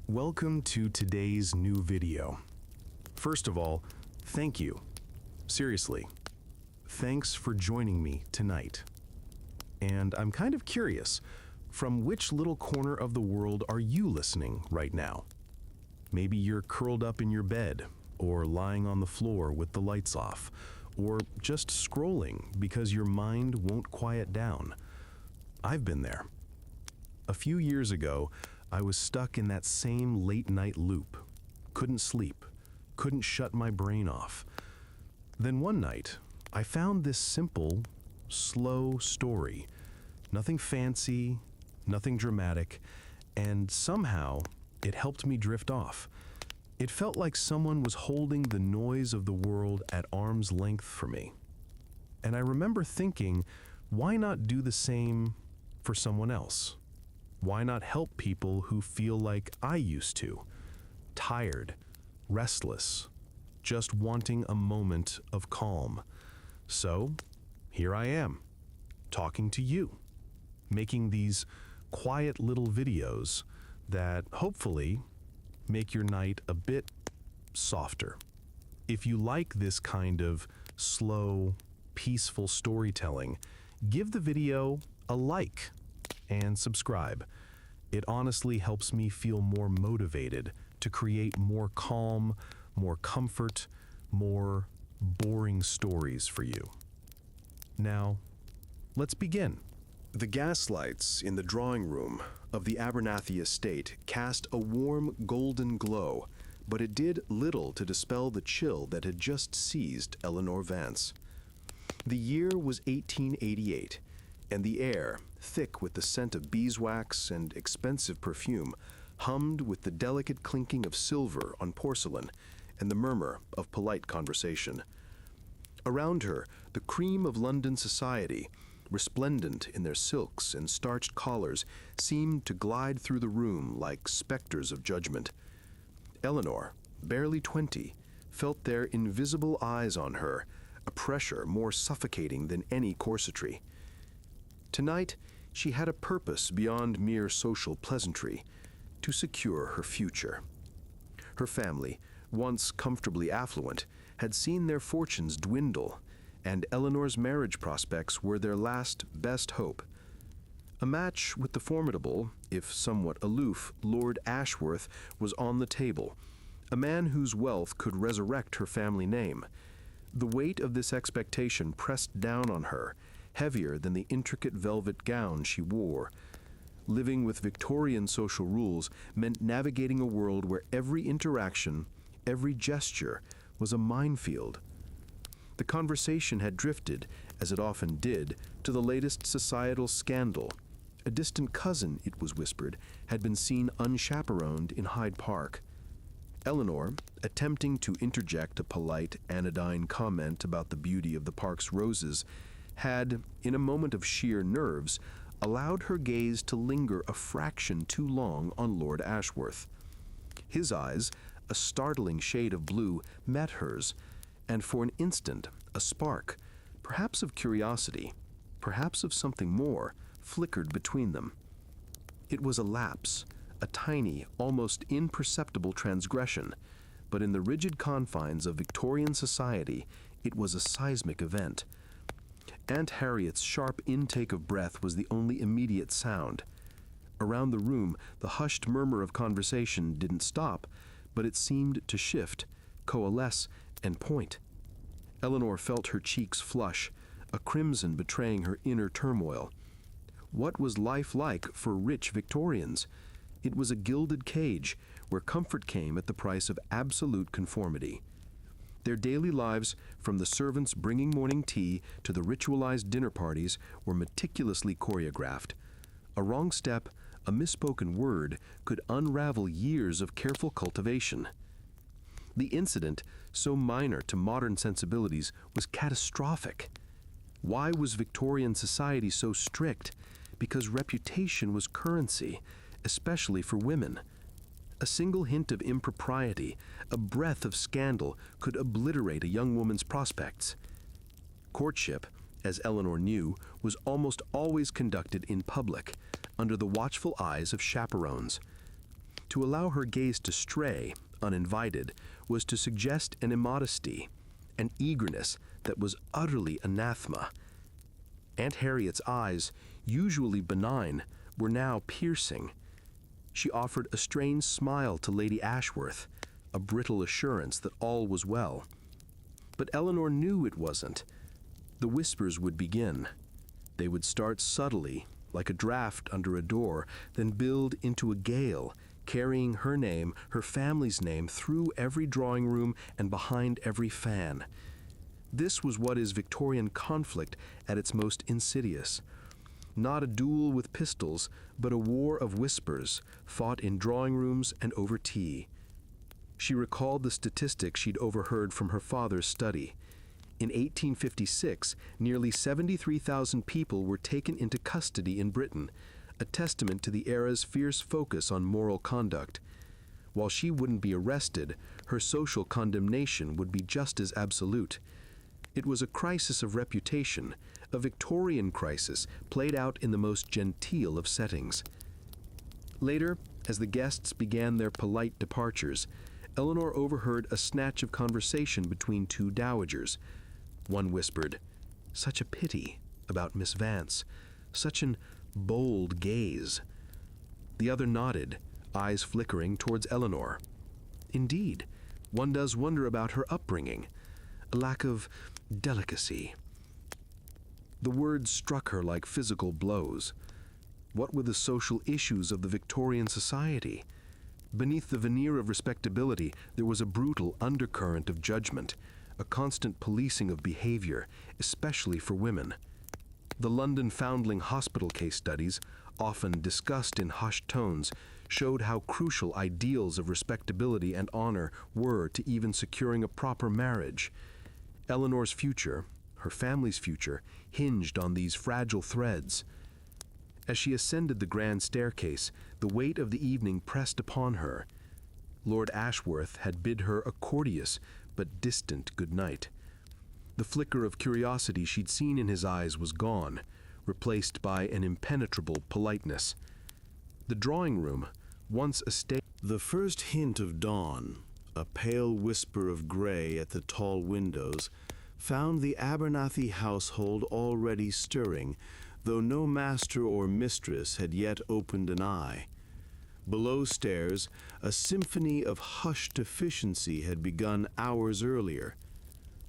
Welcome to today's new video. First of all, thank you. Seriously, thanks for joining me tonight. And I'm kind of curious, from which little corner of the world are you listening right now? Maybe you're curled up in your bed, or lying on the floor with the lights off, or just scrolling because your mind won't quiet down. I've been there. A few years ago, I was stuck in that same late-night loop. Couldn't sleep, couldn't shut my brain off. Then one night, I found this simple, slow story. Nothing fancy, nothing dramatic, and somehow it helped me drift off. It felt like someone was holding the noise of the world at arm's length for me. And I remember thinking, why not do the same for someone else? Why not help people who feel like I used to? Tired, restless, just wanting a moment of calm. So, here I am, talking to you, making these quiet little videos that hopefully make your night a bit softer. If you like this kind of slow, peaceful storytelling, give the video a like and subscribe. It honestly helps me feel more motivated to create more calm, more comfort, more boring stories for you. Now, let's begin. The gaslights in the drawing room of the Abernathy estate cast a warm golden glow, but it did little to dispel the chill that had just seized Eleanor Vance. The year was 1888, and the air, thick with the scent of beeswax and expensive perfume, hummed with the delicate clinking of silver on porcelain and the murmur of polite conversation. Around her, the cream of London society, resplendent in their silks and starched collars, seemed to glide through the room like specters of judgment. Eleanor, barely 20, felt their invisible eyes on her, a pressure more suffocating than any corsetry. Tonight, she had a purpose beyond mere social pleasantry, to secure her future. Her family, once comfortably affluent, had seen their fortunes dwindle, and Eleanor's marriage prospects were their last best hope. A match with the formidable, if somewhat aloof, Lord Ashworth was on the table, a man whose wealth could resurrect her family name. The weight of this expectation pressed down on her, heavier than the intricate velvet gown she wore. Living with Victorian social rules meant navigating a world where every interaction, every gesture, was a minefield. The conversation had drifted, as it often did, to the latest societal scandal. A distant cousin, it was whispered, had been seen unchaperoned in Hyde Park. Eleanor, attempting to interject a polite, anodyne comment about the beauty of the park's roses, had, in a moment of sheer nerves, allowed her gaze to linger a fraction too long on Lord Ashworth. His eyes, a startling shade of blue, met hers, and for an instant, a spark, perhaps of curiosity, perhaps of something more, flickered between them. It was a lapse, a tiny, almost imperceptible transgression, but in the rigid confines of Victorian society, it was a seismic event. Aunt Harriet's sharp intake of breath was the only immediate sound. Around the room, the hushed murmur of conversation didn't stop, but it seemed to shift, coalesce, and point. Eleanor felt her cheeks flush, a crimson betraying her inner turmoil. What was life like for rich Victorians? It was a gilded cage, where comfort came at the price of absolute conformity. Their daily lives, from the servants bringing morning tea to the ritualized dinner parties, were meticulously choreographed. A wrong step, a misspoken word, could unravel years of careful cultivation. The incident, so minor to modern sensibilities, was catastrophic. Why was Victorian society so strict? Because reputation was currency, especially for women. A single hint of impropriety, a breath of scandal, could obliterate a young woman's prospects. Courtship, as Eleanor knew, was almost always conducted in public, under the watchful eyes of chaperones. To allow her gaze to stray, uninvited, was to suggest an immodesty, an eagerness that was utterly anathema. Aunt Harriet's eyes, usually benign, were now piercing. She offered a strange smile to Lady Ashworth, a brittle assurance that all was well. But Eleanor knew it wasn't. The whispers would begin. They would start subtly, like a draft under a door, then build into a gale, carrying her name, her family's name, through every drawing room and behind every fan. This was what is Victorian conflict at its most insidious. Not a duel with pistols, but a war of whispers, fought in drawing rooms and over tea. She recalled the statistics she'd overheard from her father's study. In 1856, nearly 73,000 people were taken into custody in Britain, a testament to the era's fierce focus on moral conduct. While she wouldn't be arrested, her social condemnation would be just as absolute. It was a crisis of reputation, a Victorian crisis played out in the most genteel of settings. Later, as the guests began their polite departures, Eleanor overheard a snatch of conversation between two dowagers. One whispered, "Such a pity," about Miss Vance, "such an bold gaze." The other nodded, eyes flickering towards Eleanor. Indeed, one does wonder about her upbringing, a lack of delicacy. The words struck her like physical blows. What were the social issues of the Victorian society? Beneath the veneer of respectability, there was a brutal undercurrent of judgment, a constant policing of behavior, especially for women. The London Foundling Hospital case studies, often discussed in hushed tones, showed how crucial ideals of respectability and honor were to even securing a proper marriage. Eleanor's future, her family's future, hinged on these fragile threads. As she ascended the grand staircase, the weight of the evening pressed upon her. Lord Ashworth had bid her a courteous but distant good night. The flicker of curiosity she'd seen in his eyes was gone, replaced by an impenetrable politeness. The drawing room, once a state. The first hint of dawn, a pale whisper of gray at the tall windows, found the Abernathy household already stirring, though no master or mistress had yet opened an eye. Below stairs, a symphony of hushed efficiency had begun hours earlier.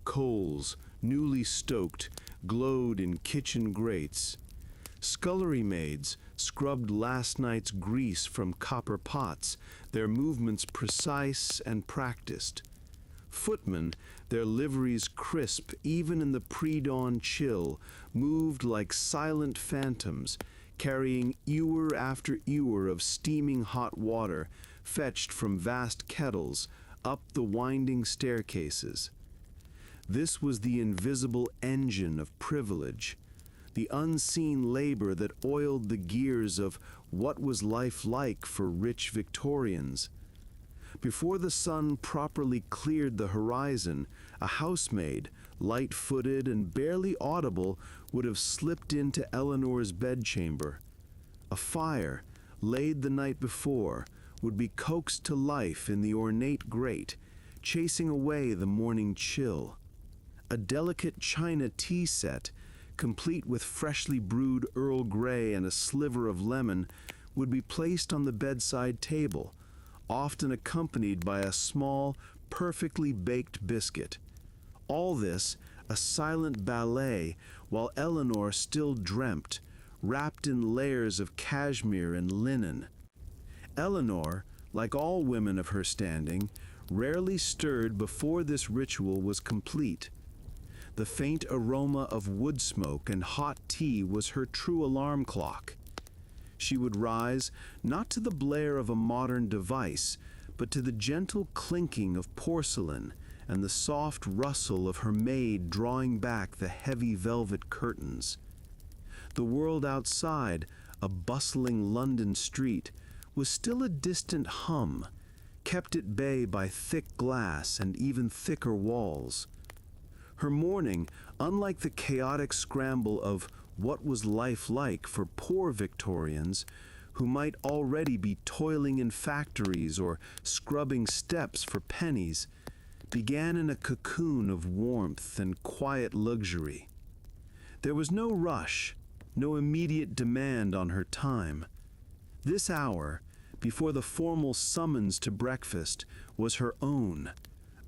Coals, newly stoked, glowed in kitchen grates. Scullery maids scrubbed last night's grease from copper pots, their movements precise and practiced. Footmen, their liveries crisp even in the pre-dawn chill, moved like silent phantoms, carrying ewer after ewer of steaming hot water, fetched from vast kettles, up the winding staircases. This was the invisible engine of privilege, the unseen labor that oiled the gears of what was life like for rich Victorians. Before the sun properly cleared the horizon, a housemaid, light-footed and barely audible, would have slipped into Eleanor's bedchamber. A fire, laid the night before, would be coaxed to life in the ornate grate, chasing away the morning chill. A delicate china tea set, complete with freshly brewed Earl Grey and a sliver of lemon, would be placed on the bedside table, often accompanied by a small, perfectly baked biscuit. All this, a silent ballet, while Eleanor still dreamt, wrapped in layers of cashmere and linen. Eleanor, like all women of her standing, rarely stirred before this ritual was complete. The faint aroma of wood smoke and hot tea was her true alarm clock. She would rise, not to the blare of a modern device, but to the gentle clinking of porcelain and the soft rustle of her maid drawing back the heavy velvet curtains. The world outside, a bustling London street, was still a distant hum, kept at bay by thick glass and even thicker walls. Her morning, unlike the chaotic scramble of what was life like for poor Victorians, who might already be toiling in factories or scrubbing steps for pennies, began in a cocoon of warmth and quiet luxury. There was no rush, no immediate demand on her time. This hour, before the formal summons to breakfast, was her own,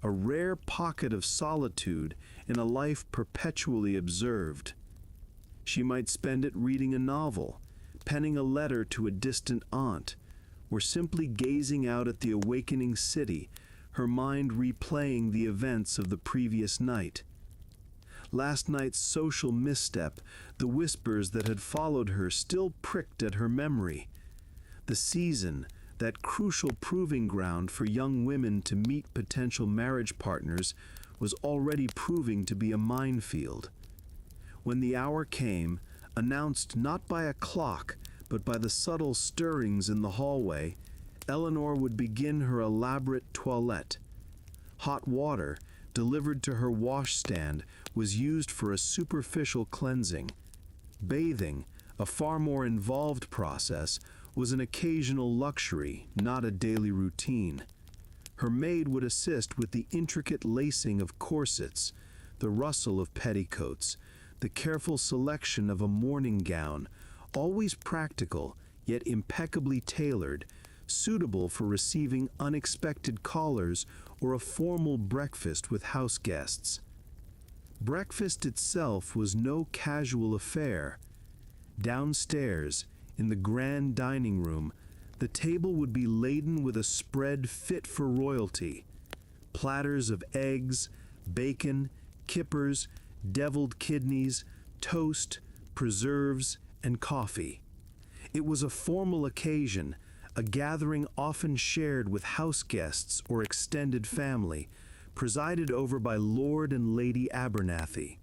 a rare pocket of solitude in a life perpetually observed. She might spend it reading a novel, penning a letter to a distant aunt, or simply gazing out at the awakening city, her mind replaying the events of the previous night. Last night's social misstep, the whispers that had followed her still pricked at her memory. The season, that crucial proving ground for young women to meet potential marriage partners, was already proving to be a minefield. When the hour came, announced not by a clock, but by the subtle stirrings in the hallway, Eleanor would begin her elaborate toilette. Hot water, delivered to her washstand, was used for a superficial cleansing. Bathing, a far more involved process, was an occasional luxury, not a daily routine. Her maid would assist with the intricate lacing of corsets, the rustle of petticoats, the careful selection of a morning gown, always practical, yet impeccably tailored, suitable for receiving unexpected callers or a formal breakfast with house guests. Breakfast itself was no casual affair. Downstairs, in the grand dining room, the table would be laden with a spread fit for royalty. Platters of eggs, bacon, kippers, deviled kidneys, toast, preserves, and coffee. It was a formal occasion, a gathering often shared with house guests or extended family, presided over by Lord and Lady Abernathy.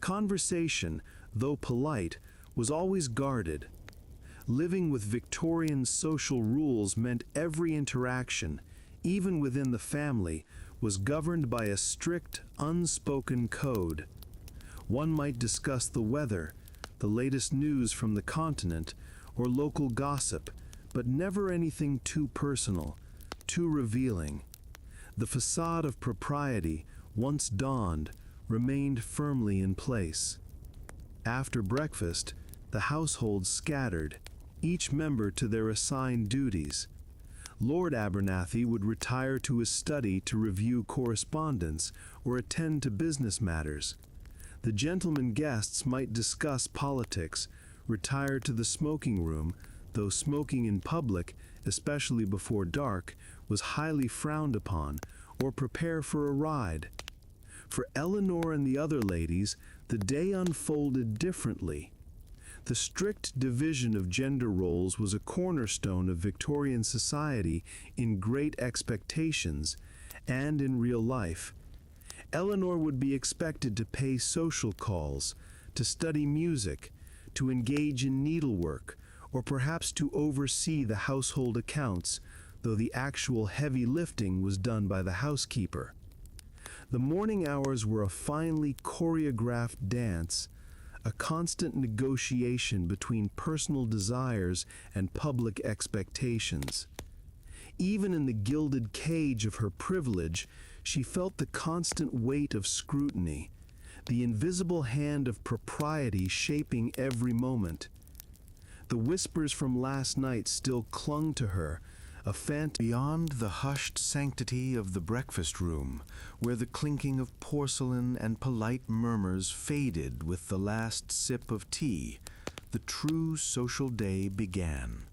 Conversation, though polite, was always guarded. Living with Victorian social rules meant every interaction, even within the family, was governed by a strict, unspoken code. One might discuss the weather, the latest news from the continent, or local gossip, but never anything too personal, too revealing. The facade of propriety, once donned, remained firmly in place. After breakfast, the household scattered, each member to their assigned duties. Lord Abernathy would retire to his study to review correspondence or attend to business matters. The gentlemen guests might discuss politics, retire to the smoking room, though smoking in public, especially before dark, was highly frowned upon, or prepare for a ride. For Eleanor and the other ladies, the day unfolded differently. The strict division of gender roles was a cornerstone of Victorian society in Great Expectations and in real life. Eleanor would be expected to pay social calls, to study music, to engage in needlework, or perhaps to oversee the household accounts, though the actual heavy lifting was done by the housekeeper. The morning hours were a finely choreographed dance, a constant negotiation between personal desires and public expectations. Even in the gilded cage of her privilege, she felt the constant weight of scrutiny, the invisible hand of propriety shaping every moment. The whispers from last night still clung to her, a phantom beyond the hushed sanctity of the breakfast room, where the clinking of porcelain and polite murmurs faded with the last sip of tea. The true social day began.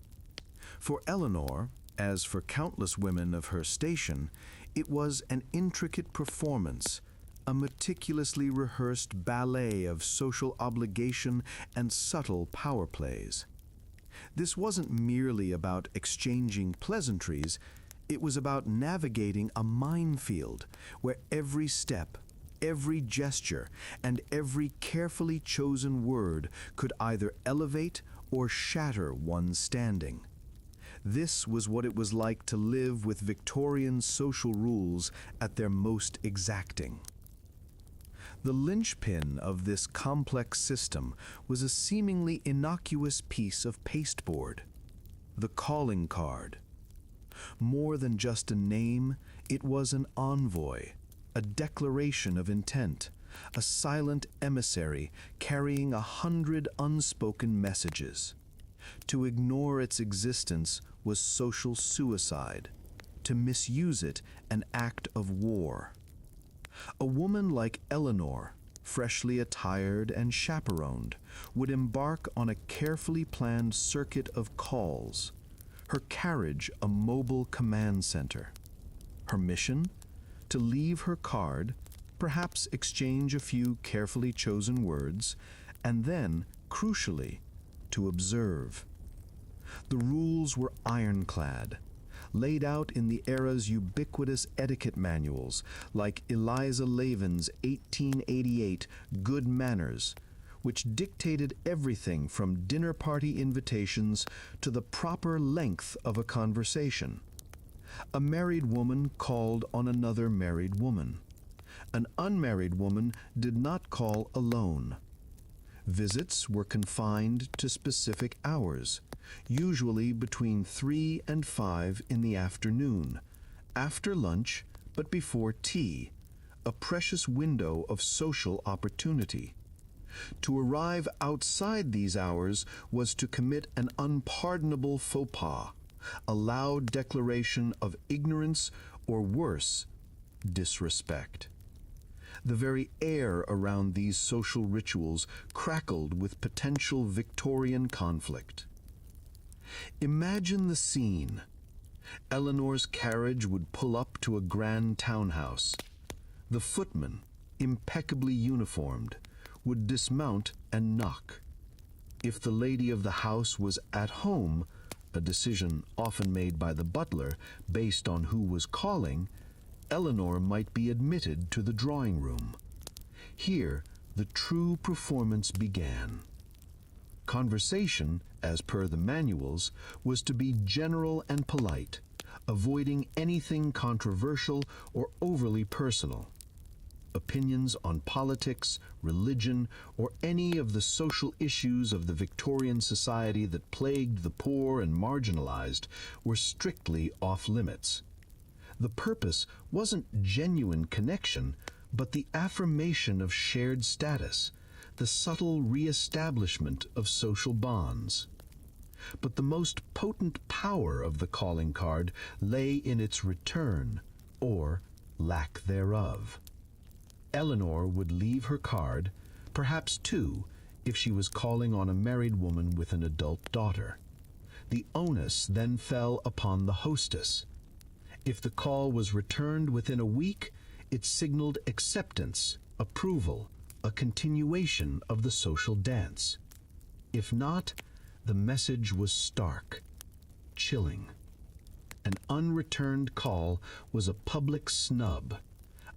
For Eleanor, as for countless women of her station, it was an intricate performance, a meticulously rehearsed ballet of social obligation and subtle power plays. This wasn't merely about exchanging pleasantries, it was about navigating a minefield where every step, every gesture, and every carefully chosen word could either elevate or shatter one's standing. This was what it was like to live with Victorian social rules at their most exacting. The linchpin of this complex system was a seemingly innocuous piece of pasteboard. The calling card. More than just a name, it was an envoy, a declaration of intent, a silent emissary carrying 100 unspoken messages. To ignore its existence was social suicide. To misuse it, an act of war. A woman like Eleanor, freshly attired and chaperoned, would embark on a carefully planned circuit of calls, her carriage a mobile command center. Her mission? To leave her card, perhaps exchange a few carefully chosen words, and then, crucially, to observe. The rules were ironclad, laid out in the era's ubiquitous etiquette manuals like Eliza Lavin's 1888 Good Manners, which dictated everything from dinner party invitations to the proper length of a conversation. A married woman called on another married woman. An unmarried woman did not call alone. Visits were confined to specific hours, usually between 3 and 5 in the afternoon, after lunch but before tea, a precious window of social opportunity. To arrive outside these hours was to commit an unpardonable faux pas, a loud declaration of ignorance or worse, disrespect. The very air around these social rituals crackled with potential Victorian conflict. Imagine the scene. Eleanor's carriage would pull up to a grand townhouse. The footman, impeccably uniformed, would dismount and knock. If the lady of the house was at home, a decision often made by the butler based on who was calling, Eleanor might be admitted to the drawing room. Here, the true performance began. Conversation, as per the manuals, was to be general and polite, avoiding anything controversial or overly personal. Opinions on politics, religion, or any of the social issues of the Victorian society that plagued the poor and marginalized were strictly off limits. The purpose wasn't genuine connection, but the affirmation of shared status, the subtle re-establishment of social bonds. But the most potent power of the calling card lay in its return, or lack thereof. Eleanor would leave her card, perhaps two, if she was calling on a married woman with an adult daughter. The onus then fell upon the hostess. If the call was returned within a week, it signaled acceptance, approval, a continuation of the social dance. If not, the message was stark, chilling. An unreturned call was a public snub,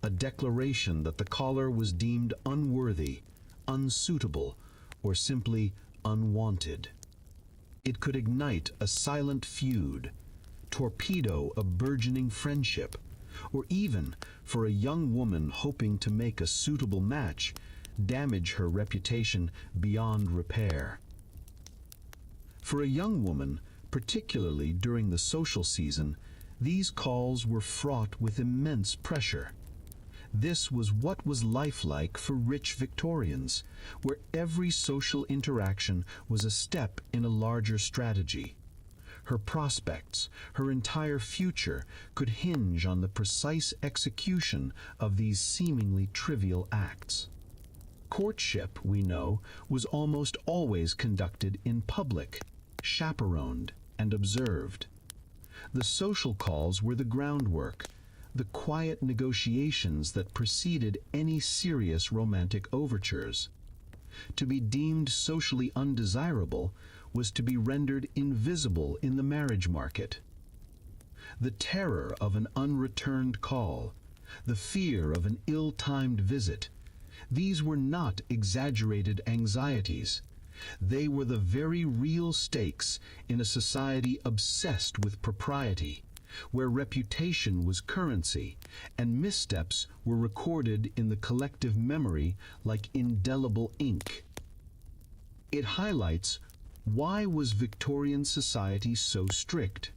a declaration that the caller was deemed unworthy, unsuitable, or simply unwanted. It could ignite a silent feud, torpedo a burgeoning friendship, or even, for a young woman hoping to make a suitable match, damage her reputation beyond repair. For a young woman, particularly during the social season, these calls were fraught with immense pressure. This was what was life like for rich Victorians, where every social interaction was a step in a larger strategy. Her prospects, her entire future, could hinge on the precise execution of these seemingly trivial acts. Courtship, we know, was almost always conducted in public, chaperoned and observed. The social calls were the groundwork, the quiet negotiations that preceded any serious romantic overtures. To be deemed socially undesirable was to be rendered invisible in the marriage market. The terror of an unreturned call, the fear of an ill-timed visit, these were not exaggerated anxieties. They were the very real stakes in a society obsessed with propriety, where reputation was currency, and missteps were recorded in the collective memory like indelible ink. It highlights Why was Victorian society so strict?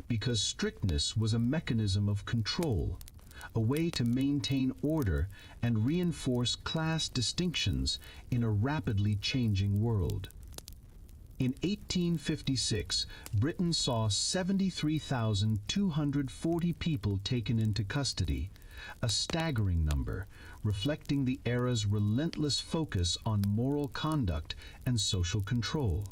Because strictness was a mechanism of control, a way to maintain order and reinforce class distinctions in a rapidly changing world. In 1856, Britain saw 73,240 people taken into custody, a staggering number, reflecting the era's relentless focus on moral conduct and social control.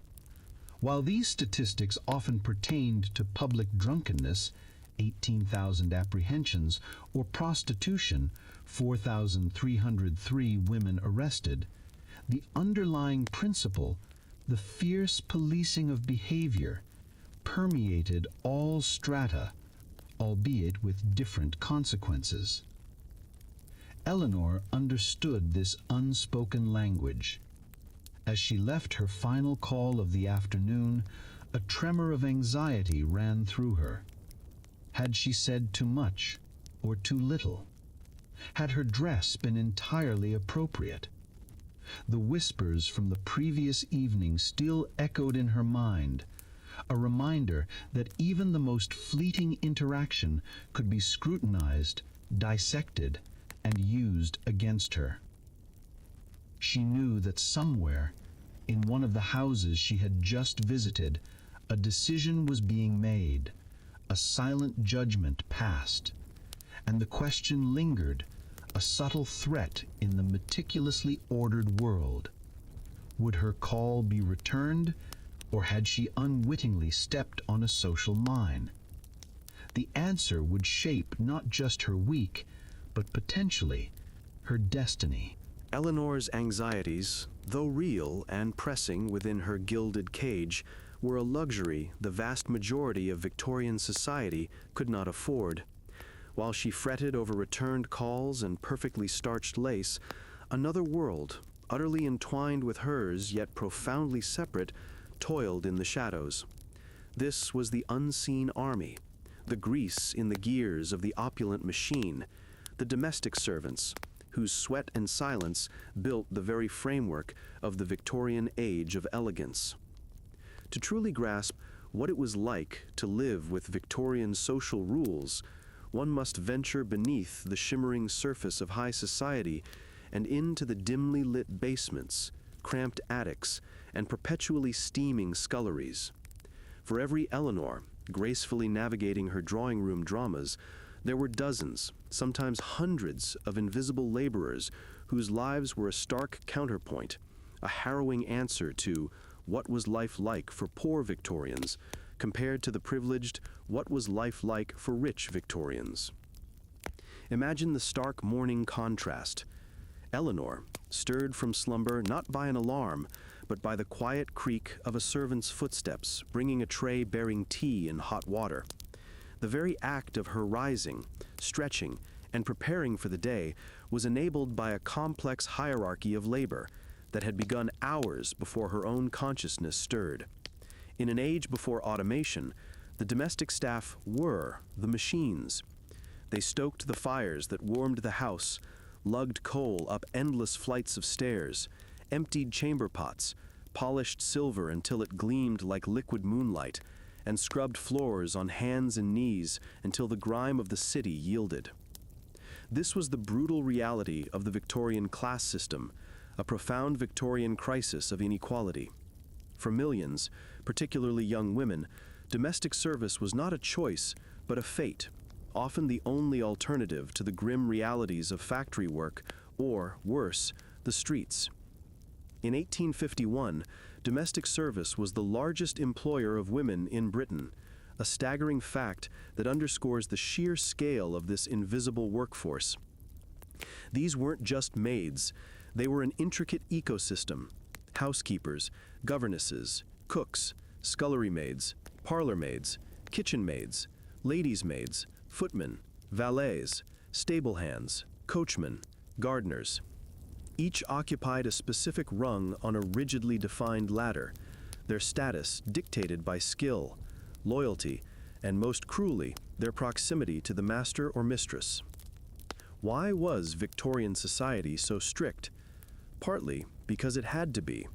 While these statistics often pertained to public drunkenness, 18,000 apprehensions, or prostitution, 4,303 women arrested, the underlying principle, the fierce policing of behavior, permeated all strata, albeit with different consequences. Eleanor understood this unspoken language. As she left her final call of the afternoon, a tremor of anxiety ran through her. Had she said too much or too little? Had her dress been entirely appropriate? The whispers from the previous evening still echoed in her mind, a reminder that even the most fleeting interaction could be scrutinized, dissected, and used against her. She knew that somewhere, in one of the houses she had just visited, a decision was being made, a silent judgment passed, and the question lingered, a subtle threat in the meticulously ordered world. Would her call be returned, or had she unwittingly stepped on a social mine? The answer would shape not just her week, but potentially her destiny. Eleanor's anxieties, though real and pressing within her gilded cage, were a luxury the vast majority of Victorian society could not afford. While she fretted over returned calls and perfectly starched lace, another world, utterly entwined with hers yet profoundly separate, toiled in the shadows. This was the unseen army, the grease in the gears of the opulent machine, the domestic servants, whose sweat and silence built the very framework of the Victorian age of elegance. To truly grasp what it was like to live with Victorian social rules, one must venture beneath the shimmering surface of high society and into the dimly lit basements, cramped attics, and perpetually steaming sculleries. For every Eleanor, gracefully navigating her drawing room dramas, there were dozens, sometimes hundreds, of invisible laborers whose lives were a stark counterpoint, a harrowing answer to what was life like for poor Victorians, compared to the privileged what was life like for rich Victorians. Imagine the stark morning contrast. Eleanor, stirred from slumber not by an alarm, but by the quiet creak of a servant's footsteps bringing a tray bearing tea and hot water. The very act of her rising, stretching, and preparing for the day was enabled by a complex hierarchy of labor that had begun hours before her own consciousness stirred. In an age before automation, the domestic staff were the machines. They stoked the fires that warmed the house, lugged coal up endless flights of stairs, emptied chamber pots, polished silver until it gleamed like liquid moonlight, and scrubbed floors on hands and knees until the grime of the city yielded. This was the brutal reality of the Victorian class system, a profound Victorian crisis of inequality. For millions, particularly young women, domestic service was not a choice, but a fate, often the only alternative to the grim realities of factory work, or, worse, the streets. In 1851, domestic service was the largest employer of women in Britain, a staggering fact that underscores the sheer scale of this invisible workforce. These weren't just maids, they were an intricate ecosystem: housekeepers, governesses, cooks, scullery maids, parlor maids, kitchen maids, ladies' maids, footmen, valets, stable hands, coachmen, gardeners. Each occupied a specific rung on a rigidly defined ladder, their status dictated by skill, loyalty, and most cruelly, their proximity to the master or mistress. Why was Victorian society so strict? Partly because it had to be.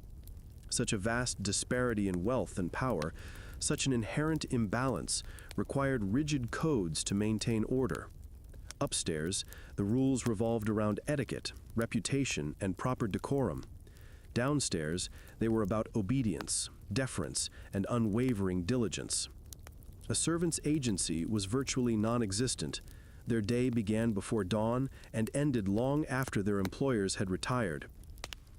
Such a vast disparity in wealth and power, such an inherent imbalance, required rigid codes to maintain order. Upstairs, the rules revolved around etiquette, reputation, and proper decorum. Downstairs, they were about obedience, deference, and unwavering diligence. A servant's agency was virtually non-existent. Their day began before dawn and ended long after their employers had retired.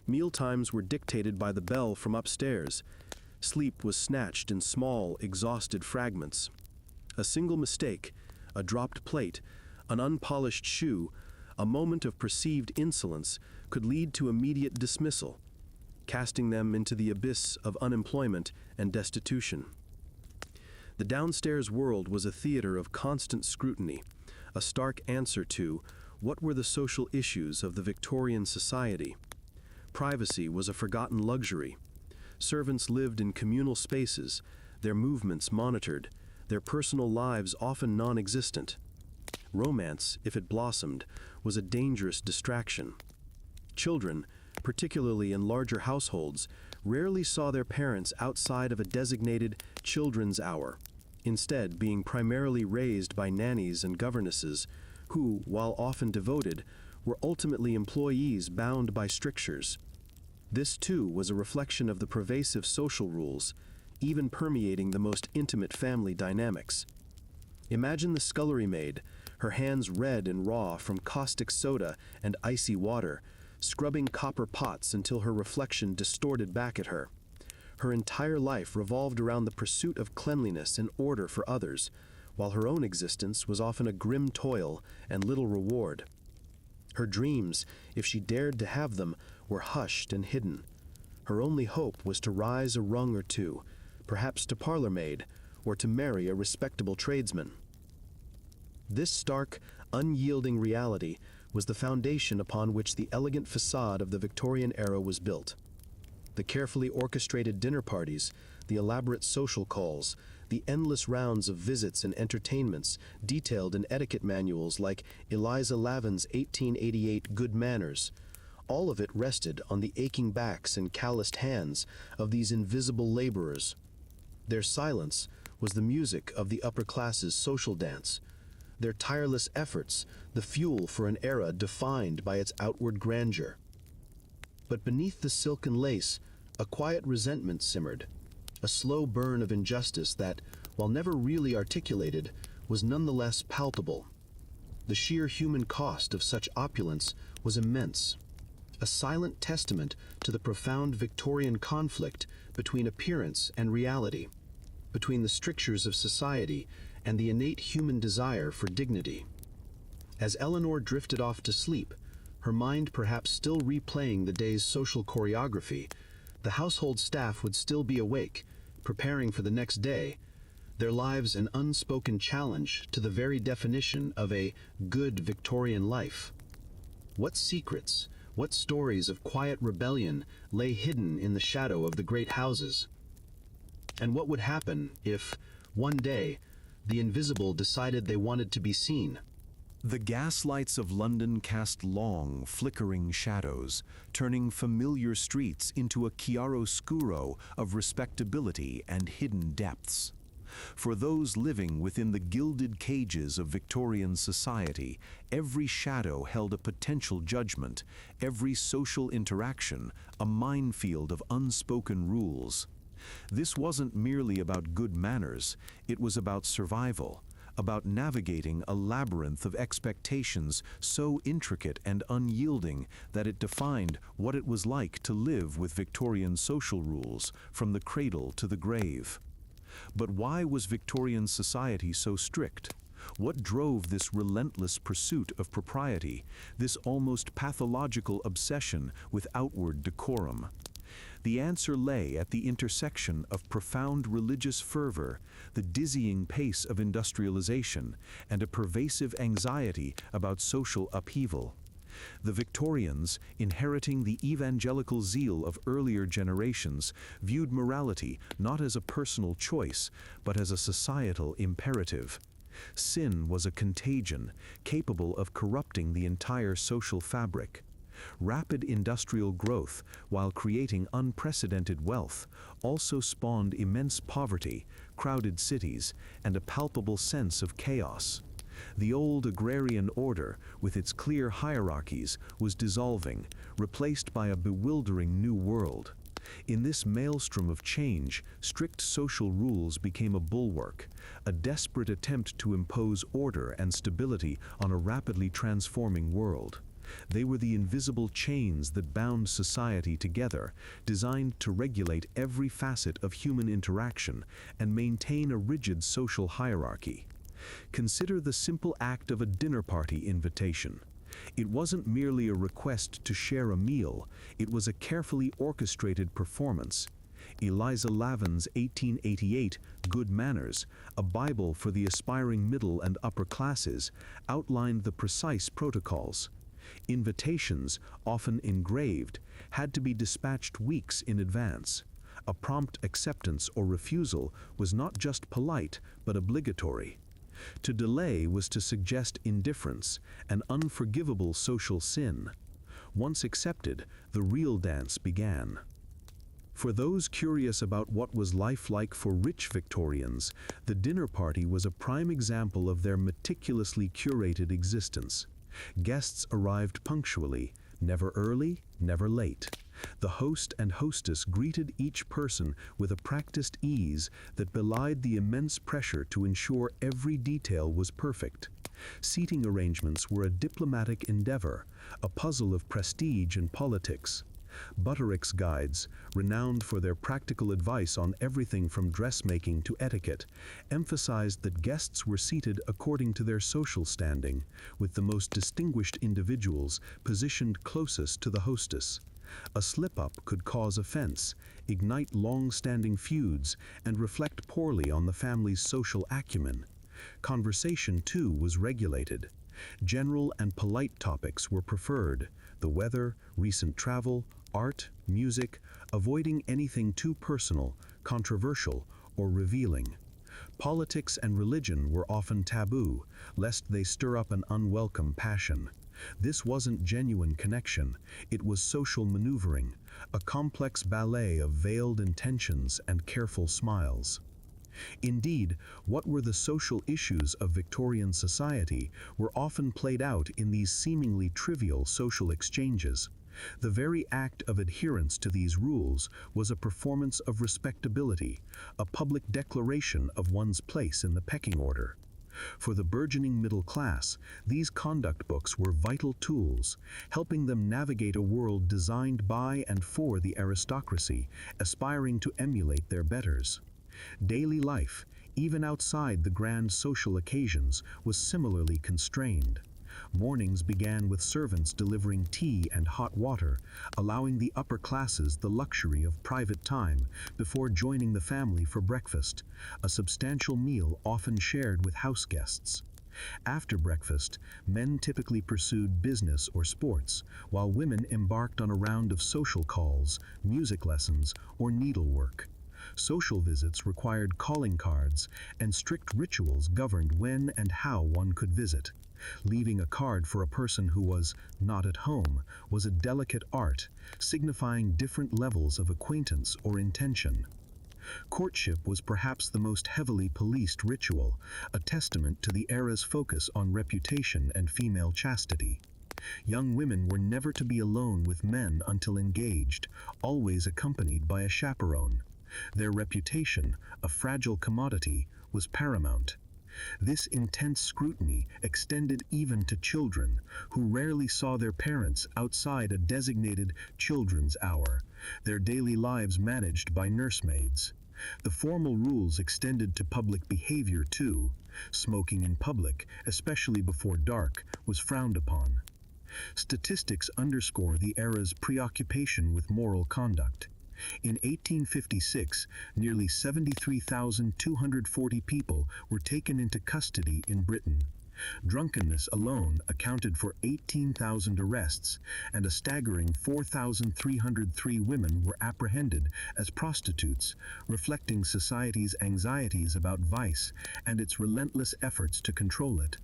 Mealtimes were dictated by the bell from upstairs. Sleep was snatched in small, exhausted fragments. A single mistake, a dropped plate, an unpolished shoe, a moment of perceived insolence could lead to immediate dismissal, casting them into the abyss of unemployment and destitution. The downstairs world was a theater of constant scrutiny, a stark answer to what were the social issues of the Victorian society. Privacy was a forgotten luxury. Servants lived in communal spaces, their movements monitored, their personal lives often non-existent. Romance, if it blossomed, was a dangerous distraction. Children, particularly in larger households, rarely saw their parents outside of a designated children's hour, instead being primarily raised by nannies and governesses who, while often devoted, were ultimately employees bound by strictures. This, too, was a reflection of the pervasive social rules, even permeating the most intimate family dynamics. Imagine the scullery maid, her hands red and raw from caustic soda and icy water, scrubbing copper pots until her reflection distorted back at her. Her entire life revolved around the pursuit of cleanliness and order for others, while her own existence was often a grim toil and little reward. Her dreams, if she dared to have them, were hushed and hidden. Her only hope was to rise a rung or two, perhaps to parlour-maid, or to marry a respectable tradesman. This stark, unyielding reality was the foundation upon which the elegant facade of the Victorian era was built. The carefully orchestrated dinner parties, the elaborate social calls, the endless rounds of visits and entertainments detailed in etiquette manuals like Eliza Lavin's 1888 Good Manners, all of it rested on the aching backs and calloused hands of these invisible laborers. Their silence was the music of the upper classes' social dance, their tireless efforts the fuel for an era defined by its outward grandeur. But beneath the silken lace, a quiet resentment simmered, a slow burn of injustice that, while never really articulated, was nonetheless palpable. The sheer human cost of such opulence was immense, a silent testament to the profound Victorian conflict between appearance and reality, between the strictures of society and the innate human desire for dignity. As Eleanor drifted off to sleep, her mind perhaps still replaying the day's social choreography, the household staff would still be awake, preparing for the next day, their lives an unspoken challenge to the very definition of a good Victorian life. What secrets, what stories of quiet rebellion lay hidden in the shadow of the great houses? And what would happen if, one day, the invisible decided they wanted to be seen? The gaslights of London cast long, flickering shadows, turning familiar streets into a chiaroscuro of respectability and hidden depths. For those living within the gilded cages of Victorian society, every shadow held a potential judgment, every social interaction a minefield of unspoken rules. This wasn't merely about good manners, it was about survival, about navigating a labyrinth of expectations so intricate and unyielding that it defined what it was like to live with Victorian social rules from the cradle to the grave. But why was Victorian society so strict? What drove this relentless pursuit of propriety, this almost pathological obsession with outward decorum? The answer lay at the intersection of profound religious fervor, the dizzying pace of industrialization, and a pervasive anxiety about social upheaval. The Victorians, inheriting the evangelical zeal of earlier generations, viewed morality not as a personal choice, but as a societal imperative. Sin was a contagion, capable of corrupting the entire social fabric. Rapid industrial growth, while creating unprecedented wealth, also spawned immense poverty, crowded cities, and a palpable sense of chaos. The old agrarian order, with its clear hierarchies, was dissolving, replaced by a bewildering new world. In this maelstrom of change, strict social rules became a bulwark, a desperate attempt to impose order and stability on a rapidly transforming world. They were the invisible chains that bound society together, designed to regulate every facet of human interaction and maintain a rigid social hierarchy. Consider the simple act of a dinner party invitation. It wasn't merely a request to share a meal, it was a carefully orchestrated performance. Eliza Lavin's 1888 Good Manners, a Bible for the aspiring middle and upper classes, outlined the precise protocols. Invitations, often engraved, had to be dispatched weeks in advance. A prompt acceptance or refusal was not just polite, but obligatory. To delay was to suggest indifference, an unforgivable social sin. Once accepted, the real dance began. For those curious about what was life like for rich Victorians, the dinner party was a prime example of their meticulously curated existence. Guests arrived punctually, never early, never late. The host and hostess greeted each person with a practiced ease that belied the immense pressure to ensure every detail was perfect. Seating arrangements were a diplomatic endeavor, a puzzle of prestige and politics. Butterick's guides, renowned for their practical advice on everything from dressmaking to etiquette, emphasized that guests were seated according to their social standing, with the most distinguished individuals positioned closest to the hostess. A slip-up could cause offense, ignite long-standing feuds, and reflect poorly on the family's social acumen. Conversation, too, was regulated. General and polite topics were preferred: the weather, recent travel, art, music, avoiding anything too personal, controversial, or revealing. Politics and religion were often taboo, lest they stir up an unwelcome passion. This wasn't genuine connection, it was social maneuvering, a complex ballet of veiled intentions and careful smiles. Indeed, what were the social issues of Victorian society were often played out in these seemingly trivial social exchanges. The very act of adherence to these rules was a performance of respectability, a public declaration of one's place in the pecking order. For the burgeoning middle class, these conduct books were vital tools, helping them navigate a world designed by and for the aristocracy, aspiring to emulate their betters. Daily life, even outside the grand social occasions, was similarly constrained. Mornings began with servants delivering tea and hot water, allowing the upper classes the luxury of private time before joining the family for breakfast, a substantial meal often shared with house guests. After breakfast, men typically pursued business or sports, while women embarked on a round of social calls, music lessons, or needlework. Social visits required calling cards, and strict rituals governed when and how one could visit. Leaving a card for a person who was not at home was a delicate art, signifying different levels of acquaintance or intention. Courtship was perhaps the most heavily policed ritual, a testament to the era's focus on reputation and female chastity. Young women were never to be alone with men until engaged, always accompanied by a chaperone. Their reputation, a fragile commodity, was paramount. This intense scrutiny extended even to children, who rarely saw their parents outside a designated children's hour, their daily lives managed by nursemaids. The formal rules extended to public behavior too. Smoking in public, especially before dark, was frowned upon. Statistics underscore the era's preoccupation with moral conduct. In 1856, nearly 73,240 people were taken into custody in Britain. Drunkenness alone accounted for 18,000 arrests, and a staggering 4,303 women were apprehended as prostitutes, reflecting society's anxieties about vice and its relentless efforts to control it.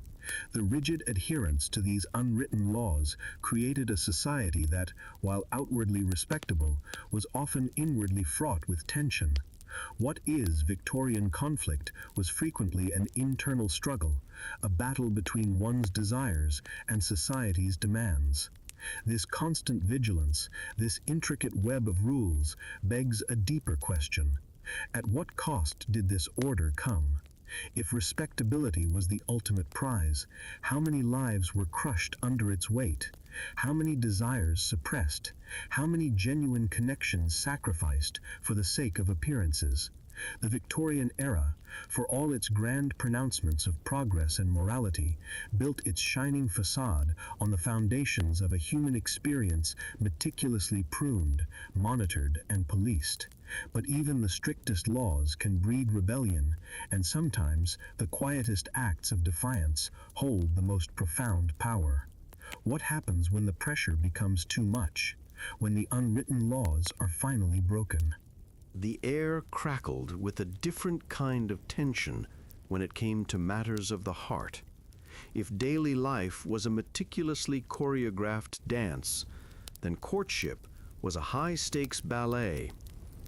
The rigid adherence to these unwritten laws created a society that, while outwardly respectable, was often inwardly fraught with tension. What is Victorian conflict was frequently an internal struggle, a battle between one's desires and society's demands. This constant vigilance, this intricate web of rules, begs a deeper question. At what cost did this order come? If respectability was the ultimate prize, how many lives were crushed under its weight? How many desires suppressed? How many genuine connections sacrificed for the sake of appearances? The Victorian era, for all its grand pronouncements of progress and morality, built its shining facade on the foundations of a human experience meticulously pruned, monitored, and policed. But even the strictest laws can breed rebellion, and sometimes the quietest acts of defiance hold the most profound power. What happens when the pressure becomes too much? When the unwritten laws are finally broken? The air crackled with a different kind of tension when it came to matters of the heart. If daily life was a meticulously choreographed dance, then courtship was a high-stakes ballet,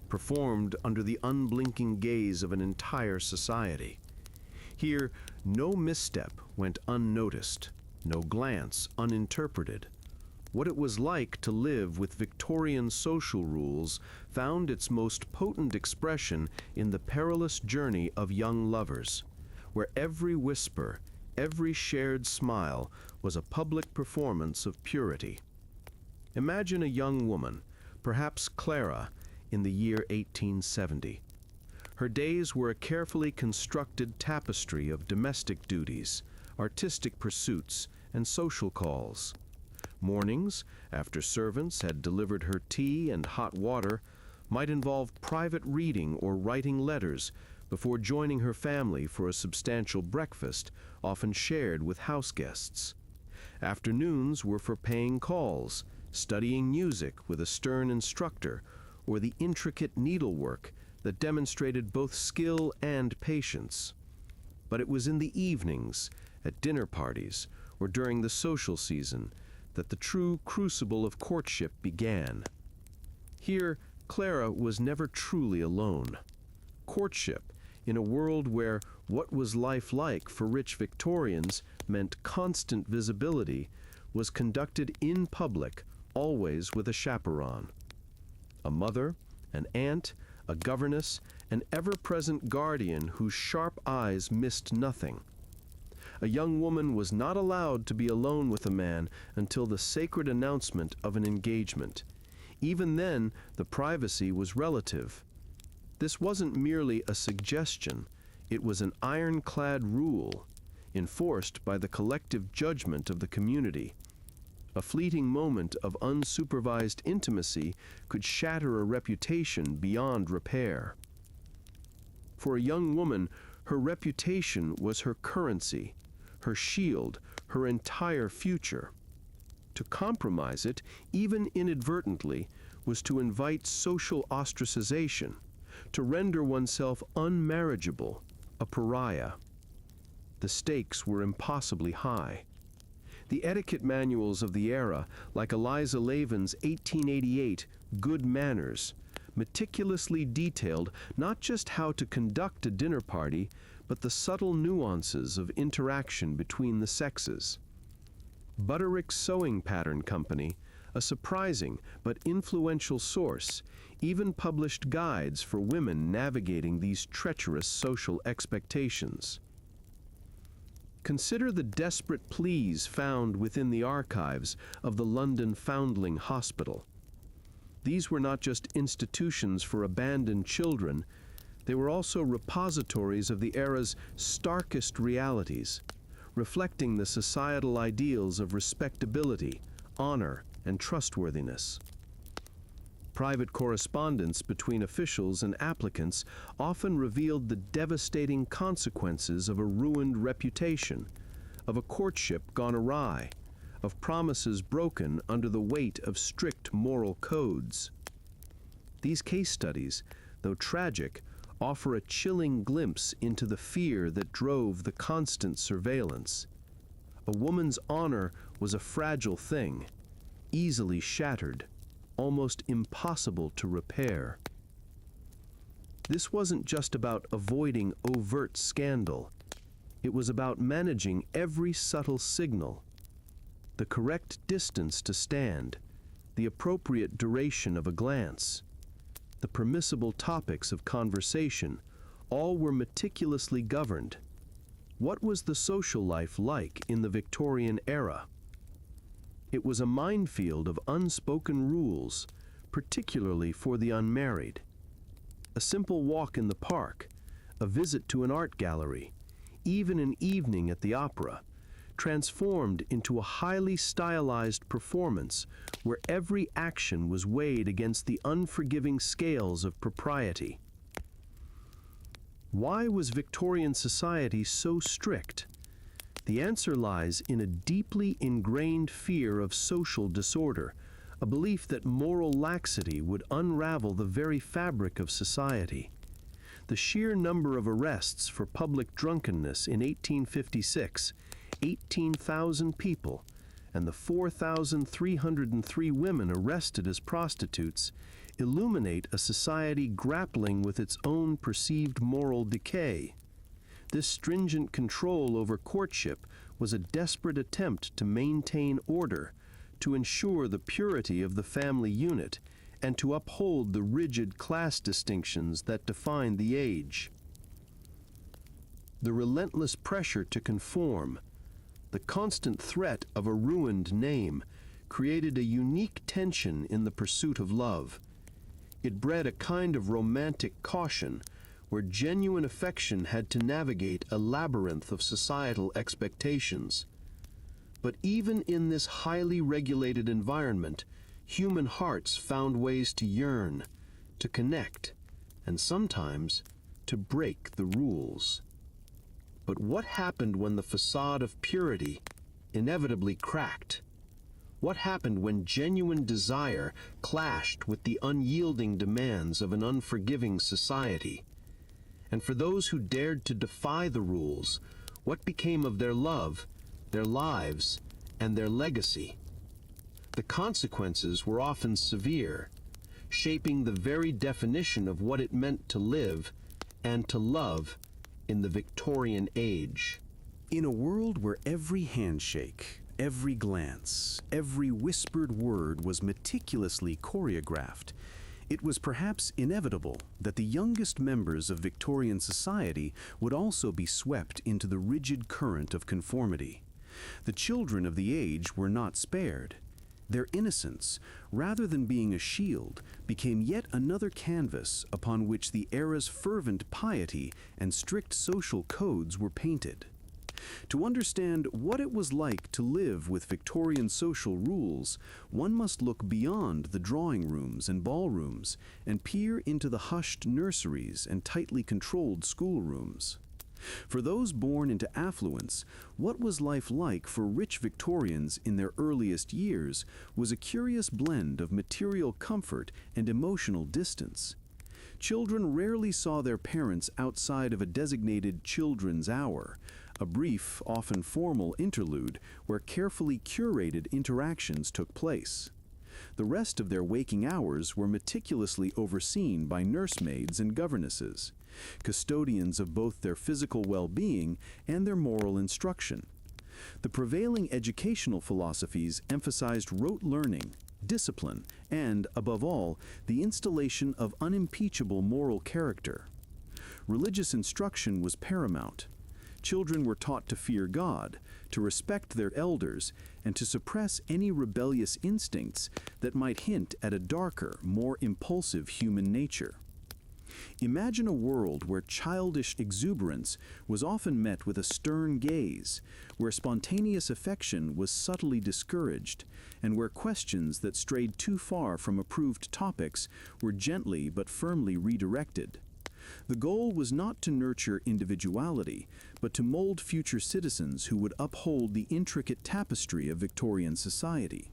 performed under the unblinking gaze of an entire society. Here, no misstep went unnoticed, no glance uninterpreted. What it was like to live with Victorian social rules found its most potent expression in the perilous journey of young lovers, where every whisper, every shared smile was a public performance of purity. Imagine a young woman, perhaps Clara, in the year 1870. Her days were a carefully constructed tapestry of domestic duties, artistic pursuits, and social calls. Mornings, after servants had delivered her tea and hot water, might involve private reading or writing letters before joining her family for a substantial breakfast, often shared with house guests. Afternoons were for paying calls, studying music with a stern instructor, or the intricate needlework that demonstrated both skill and patience. But it was in the evenings, at dinner parties, or during the social season, that the true crucible of courtship began. Here, Clara was never truly alone. Courtship, in a world where what was life like for rich Victorians meant constant visibility, was conducted in public, always with a chaperone. A mother, an aunt, a governess, an ever-present guardian whose sharp eyes missed nothing. A young woman was not allowed to be alone with a man until the sacred announcement of an engagement. Even then, the privacy was relative. This wasn't merely a suggestion, it was an ironclad rule, enforced by the collective judgment of the community. A fleeting moment of unsupervised intimacy could shatter a reputation beyond repair. For a young woman, her reputation was her currency, her shield, her entire future. To compromise it, even inadvertently, was to invite social ostracization, to render oneself unmarriageable, a pariah. The stakes were impossibly high. The etiquette manuals of the era, like Eliza Lavin's 1888 Good Manners, meticulously detailed not just how to conduct a dinner party, but the subtle nuances of interaction between the sexes. Butterick's Sewing Pattern Company, a surprising but influential source, even published guides for women navigating these treacherous social expectations. Consider the desperate pleas found within the archives of the London Foundling Hospital. These were not just institutions for abandoned children, they were also repositories of the era's starkest realities, reflecting the societal ideals of respectability, honor, and trustworthiness. Private correspondence between officials and applicants often revealed the devastating consequences of a ruined reputation, of a courtship gone awry, of promises broken under the weight of strict moral codes. These case studies, though tragic, offer a chilling glimpse into the fear that drove the constant surveillance. A woman's honor was a fragile thing, easily shattered, almost impossible to repair. This wasn't just about avoiding overt scandal. It was about managing every subtle signal, the correct distance to stand, the appropriate duration of a glance, the permissible topics of conversation. All were meticulously governed. What was the social life like in the Victorian era? It was a minefield of unspoken rules, particularly for the unmarried. A simple walk in the park, a visit to an art gallery, even an evening at the opera, transformed into a highly stylized performance where every action was weighed against the unforgiving scales of propriety. Why was Victorian society so strict? The answer lies in a deeply ingrained fear of social disorder, a belief that moral laxity would unravel the very fabric of society. The sheer number of arrests for public drunkenness in 1856, 18,000 people, and the 4,303 women arrested as prostitutes, illuminate a society grappling with its own perceived moral decay. This stringent control over courtship was a desperate attempt to maintain order, to ensure the purity of the family unit, and to uphold the rigid class distinctions that defined the age. The relentless pressure to conform, the constant threat of a ruined name, created a unique tension in the pursuit of love. It bred a kind of romantic caution, where genuine affection had to navigate a labyrinth of societal expectations. But even in this highly regulated environment, human hearts found ways to yearn, to connect, and sometimes to break the rules. But what happened when the facade of purity inevitably cracked? What happened when genuine desire clashed with the unyielding demands of an unforgiving society? And for those who dared to defy the rules, what became of their love, their lives, and their legacy? The consequences were often severe, shaping the very definition of what it meant to live and to love in the Victorian age. In a world where every handshake, every glance, every whispered word was meticulously choreographed, it was perhaps inevitable that the youngest members of Victorian society would also be swept into the rigid current of conformity. The children of the age were not spared. Their innocence, rather than being a shield, became yet another canvas upon which the era's fervent piety and strict social codes were painted. To understand what it was like to live with Victorian social rules, one must look beyond the drawing rooms and ballrooms and peer into the hushed nurseries and tightly controlled schoolrooms. For those born into affluence, what was life like for rich Victorians in their earliest years was a curious blend of material comfort and emotional distance. Children rarely saw their parents outside of a designated children's hour, a brief, often formal interlude where carefully curated interactions took place. The rest of their waking hours were meticulously overseen by nursemaids and governesses, custodians of both their physical well-being and their moral instruction. The prevailing educational philosophies emphasized rote learning, discipline, and, above all, the installation of unimpeachable moral character. Religious instruction was paramount. Children were taught to fear God, to respect their elders, and to suppress any rebellious instincts that might hint at a darker, more impulsive human nature. Imagine a world where childish exuberance was often met with a stern gaze, where spontaneous affection was subtly discouraged, and where questions that strayed too far from approved topics were gently but firmly redirected. The goal was not to nurture individuality, but to mold future citizens who would uphold the intricate tapestry of Victorian society.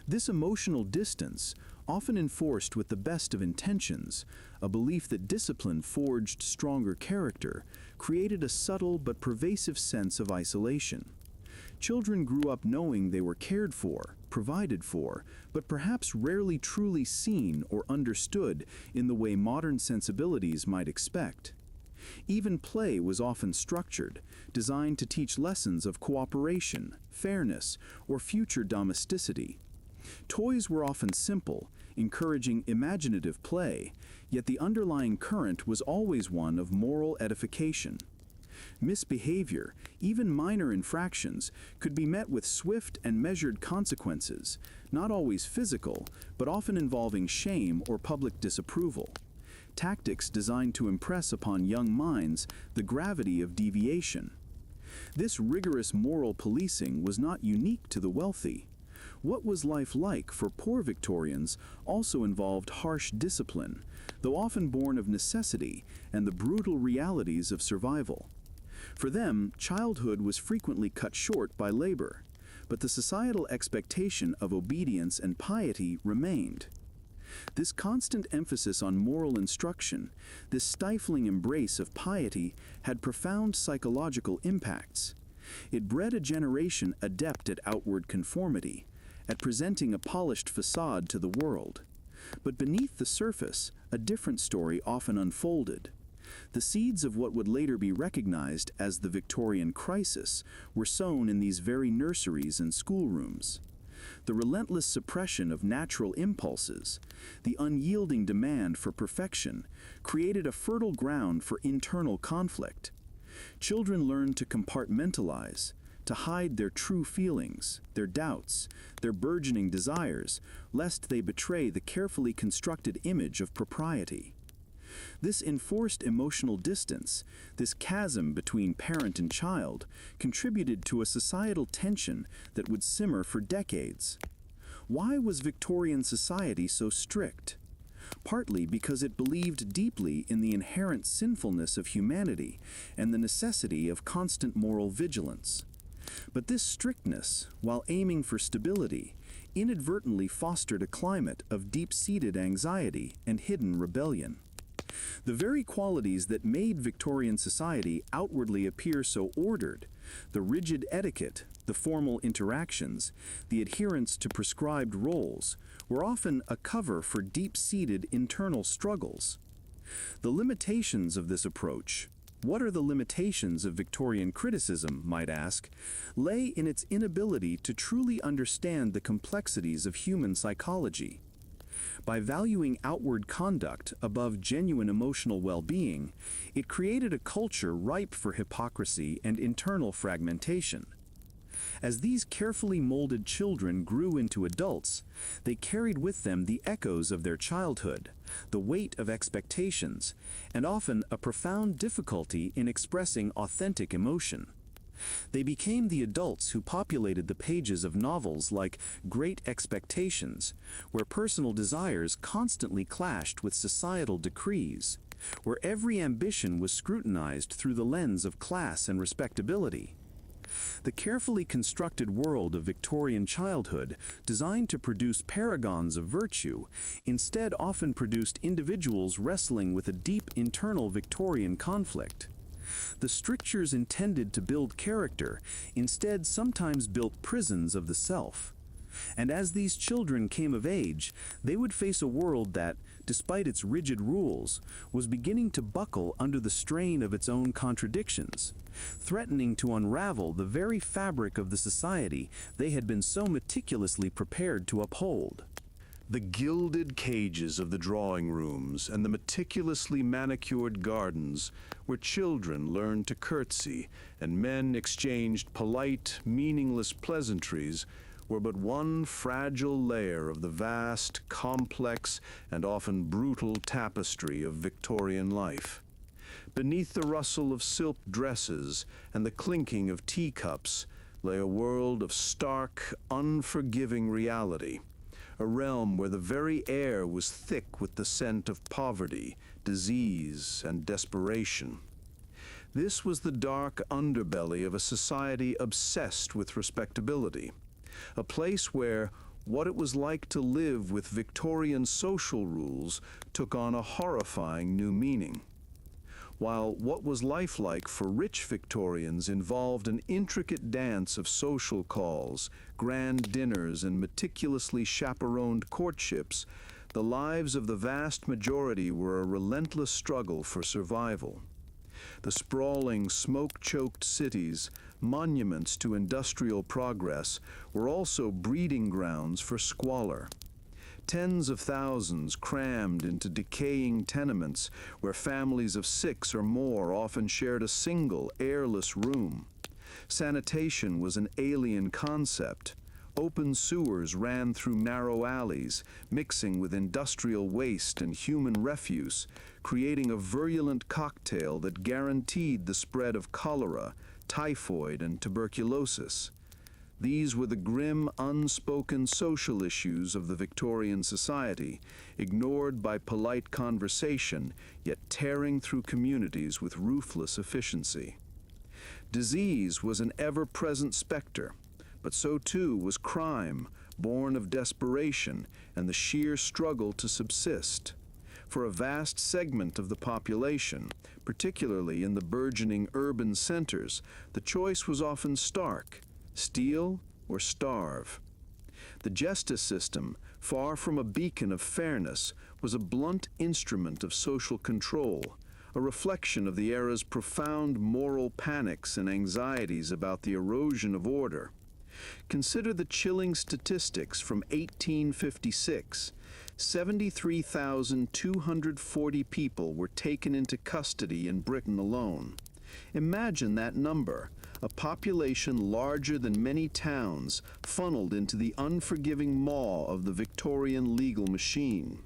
This emotional distance, often enforced with the best of intentions, a belief that discipline forged stronger character, created a subtle but pervasive sense of isolation. Children grew up knowing they were cared for, provided for, but perhaps rarely truly seen or understood in the way modern sensibilities might expect. Even play was often structured, designed to teach lessons of cooperation, fairness, or future domesticity. Toys were often simple, encouraging imaginative play, yet the underlying current was always one of moral edification. Misbehavior, even minor infractions, could be met with swift and measured consequences, not always physical, but often involving shame or public disapproval. Tactics designed to impress upon young minds the gravity of deviation. This rigorous moral policing was not unique to the wealthy. What was life like for poor Victorians also involved harsh discipline, though often born of necessity and the brutal realities of survival. For them, childhood was frequently cut short by labor, but the societal expectation of obedience and piety remained. This constant emphasis on moral instruction, this stifling embrace of piety, had profound psychological impacts. It bred a generation adept at outward conformity, at presenting a polished facade to the world. But beneath the surface, a different story often unfolded. The seeds of what would later be recognized as the Victorian crisis were sown in these very nurseries and schoolrooms. The relentless suppression of natural impulses, the unyielding demand for perfection, created a fertile ground for internal conflict. Children learned to compartmentalize, to hide their true feelings, their doubts, their burgeoning desires, lest they betray the carefully constructed image of propriety. This enforced emotional distance, this chasm between parent and child, contributed to a societal tension that would simmer for decades. Why was Victorian society so strict? Partly because it believed deeply in the inherent sinfulness of humanity and the necessity of constant moral vigilance. But this strictness, while aiming for stability, inadvertently fostered a climate of deep-seated anxiety and hidden rebellion. The very qualities that made Victorian society outwardly appear so ordered, the rigid etiquette, the formal interactions, the adherence to prescribed roles, were often a cover for deep-seated internal struggles. The limitations of this approach, what are the limitations of Victorian criticism, might ask, lay in its inability to truly understand the complexities of human psychology. By valuing outward conduct above genuine emotional well-being, it created a culture ripe for hypocrisy and internal fragmentation. As these carefully molded children grew into adults, they carried with them the echoes of their childhood, the weight of expectations, and often a profound difficulty in expressing authentic emotion. They became the adults who populated the pages of novels like Great Expectations, where personal desires constantly clashed with societal decrees, where every ambition was scrutinized through the lens of class and respectability. The carefully constructed world of Victorian childhood, designed to produce paragons of virtue, instead often produced individuals wrestling with a deep internal Victorian conflict. The strictures intended to build character instead sometimes built prisons of the self. And as these children came of age, they would face a world that, despite its rigid rules, was beginning to buckle under the strain of its own contradictions, threatening to unravel the very fabric of the society they had been so meticulously prepared to uphold. The gilded cages of the drawing rooms and the meticulously manicured gardens where children learned to curtsy and men exchanged polite, meaningless pleasantries were but one fragile layer of the vast, complex, and often brutal tapestry of Victorian life. Beneath the rustle of silk dresses and the clinking of teacups lay a world of stark, unforgiving reality. A realm where the very air was thick with the scent of poverty, disease, and desperation. This was the dark underbelly of a society obsessed with respectability, a place where what it was like to live with Victorian social rules took on a horrifying new meaning. while what was life like for rich Victorians involved an intricate dance of social calls, grand dinners, and meticulously chaperoned courtships, the lives of the vast majority were a relentless struggle for survival. The sprawling, smoke-choked cities, monuments to industrial progress, were also breeding grounds for squalor. Tens of thousands crammed into decaying tenements where families of 6 or more often shared a single, airless room. Sanitation was an alien concept. Open sewers ran through narrow alleys, mixing with industrial waste and human refuse, creating a virulent cocktail that guaranteed the spread of cholera, typhoid, and tuberculosis. These were the grim, unspoken social issues of the Victorian society, ignored by polite conversation, yet tearing through communities with ruthless efficiency. Disease was an ever-present specter, but so too was crime, born of desperation and the sheer struggle to subsist. For a vast segment of the population, particularly in the burgeoning urban centers, the choice was often stark: steal or starve. The justice system, far from a beacon of fairness, was a blunt instrument of social control, a reflection of the era's profound moral panics and anxieties about the erosion of order. Consider the chilling statistics from 1856. 73,240 people were taken into custody in Britain alone. Imagine that number, a population larger than many towns, funneled into the unforgiving maw of the Victorian legal machine.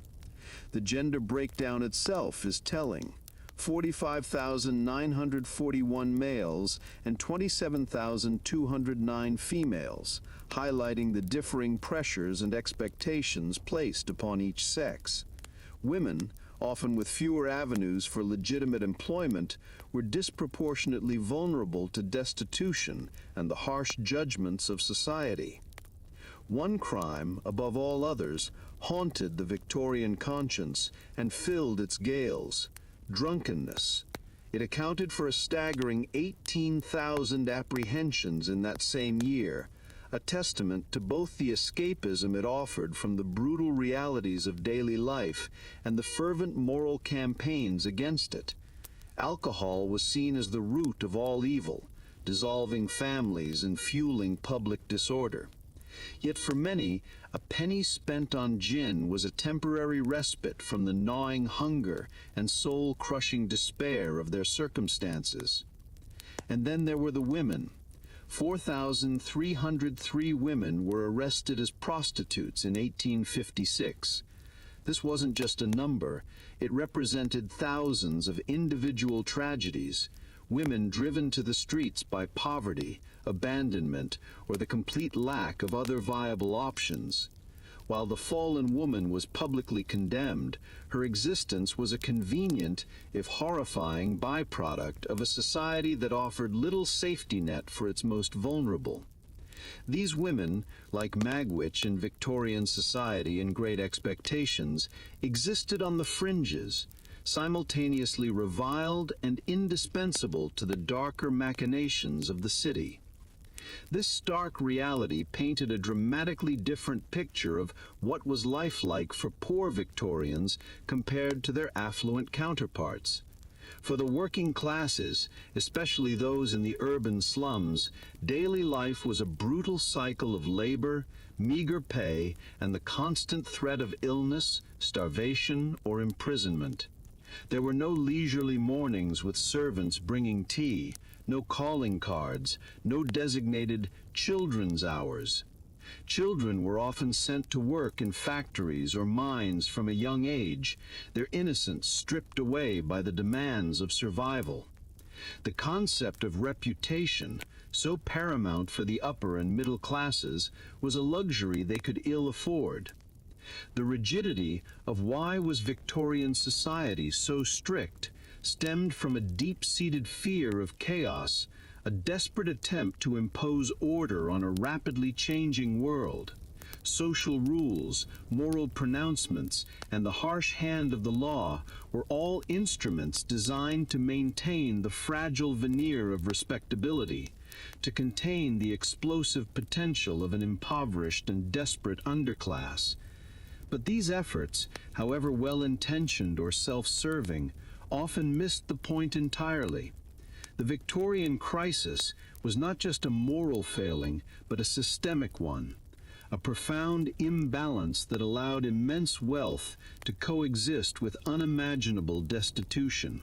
The gender breakdown itself is telling: 45,941 males and 27,209 females, highlighting the differing pressures and expectations placed upon each sex. Women, often with fewer avenues for legitimate employment, were disproportionately vulnerable to destitution and the harsh judgments of society. One crime, above all others, haunted the Victorian conscience and filled its gales: drunkenness. It accounted for a staggering 18,000 apprehensions in that same year, a testament to both the escapism it offered from the brutal realities of daily life and the fervent moral campaigns against it. Alcohol was seen as the root of all evil, dissolving families and fueling public disorder. Yet for many, a penny spent on gin was a temporary respite from the gnawing hunger and soul-crushing despair of their circumstances. And then there were the women. 4,303 women were arrested as prostitutes in 1856. This wasn't just a number, it represented thousands of individual tragedies, women driven to the streets by poverty, abandonment, or the complete lack of other viable options. While the fallen woman was publicly condemned, her existence was a convenient, if horrifying, byproduct of a society that offered little safety net for its most vulnerable. These women, like Magwitch in Victorian society in Great Expectations, existed on the fringes, simultaneously reviled and indispensable to the darker machinations of the city. This stark reality painted a dramatically different picture of what was life like for poor Victorians compared to their affluent counterparts. For the working classes, especially those in the urban slums, daily life was a brutal cycle of labor, meager pay, and the constant threat of illness, starvation, or imprisonment. There were no leisurely mornings with servants bringing tea, no calling cards, no designated children's hours. Children were often sent to work in factories or mines from a young age, their innocence stripped away by the demands of survival. The concept of reputation, so paramount for the upper and middle classes, was a luxury they could ill afford. The rigidity of why was Victorian society so strict stemmed from a deep-seated fear of chaos, a desperate attempt to impose order on a rapidly changing world. Social rules, moral pronouncements, and the harsh hand of the law were all instruments designed to maintain the fragile veneer of respectability, to contain the explosive potential of an impoverished and desperate underclass. But these efforts, however well-intentioned or self-serving, often missed the point entirely. The Victorian crisis was not just a moral failing, but a systemic one, a profound imbalance that allowed immense wealth to coexist with unimaginable destitution.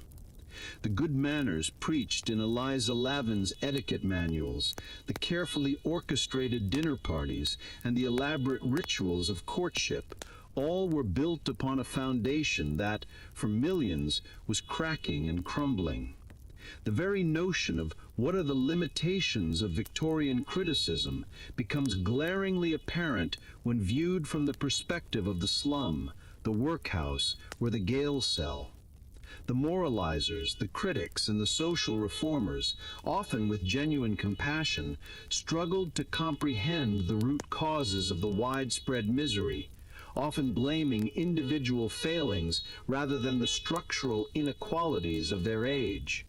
The good manners preached in Eliza Lavin's etiquette manuals, the carefully orchestrated dinner parties, and the elaborate rituals of courtship all were built upon a foundation that, for millions, was cracking and crumbling. The very notion of what are the limitations of Victorian criticism becomes glaringly apparent when viewed from the perspective of the slum, the workhouse, or the jail cell. The moralizers, the critics, and the social reformers, often with genuine compassion, struggled to comprehend the root causes of the widespread misery, often blaming individual failings rather than the structural inequalities of their age.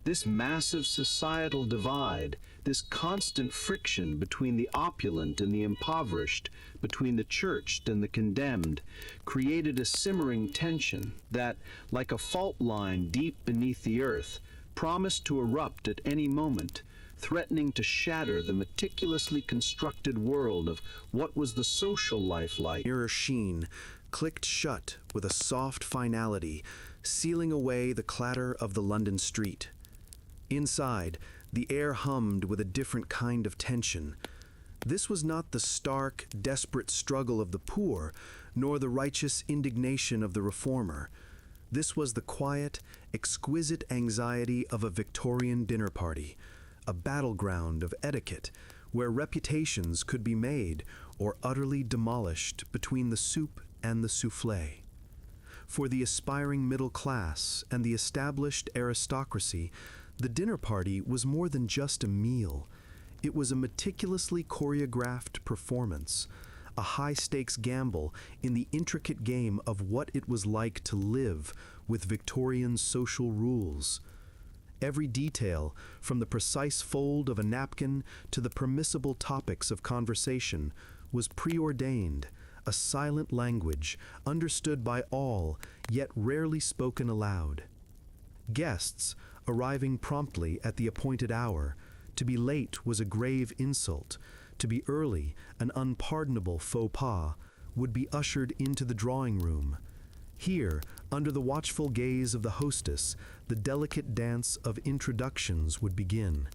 This massive societal divide, this constant friction between the opulent and the impoverished, between the churched and the condemned, created a simmering tension that, like a fault line deep beneath the earth, promised to erupt at any moment, threatening to shatter the meticulously constructed world of what was the social life like. Mirror sheen clicked shut with a soft finality, sealing away the clatter of the London street. Inside, the air hummed with a different kind of tension. This was not the stark, desperate struggle of the poor, nor the righteous indignation of the reformer. This was the quiet, exquisite anxiety of a Victorian dinner party, a battleground of etiquette, where reputations could be made or utterly demolished between the soup and the soufflé. For the aspiring middle class and the established aristocracy, the dinner party was more than just a meal. It was a meticulously choreographed performance, a high-stakes gamble in the intricate game of what it was like to live with Victorian social rules. Every detail, from the precise fold of a napkin to the permissible topics of conversation, was preordained, a silent language understood by all, yet rarely spoken aloud. Guests, arriving promptly at the appointed hour, to be late was a grave insult, to be early an unpardonable faux pas, would be ushered into the drawing room. Here, under the watchful gaze of the hostess, the delicate dance of introductions would begin.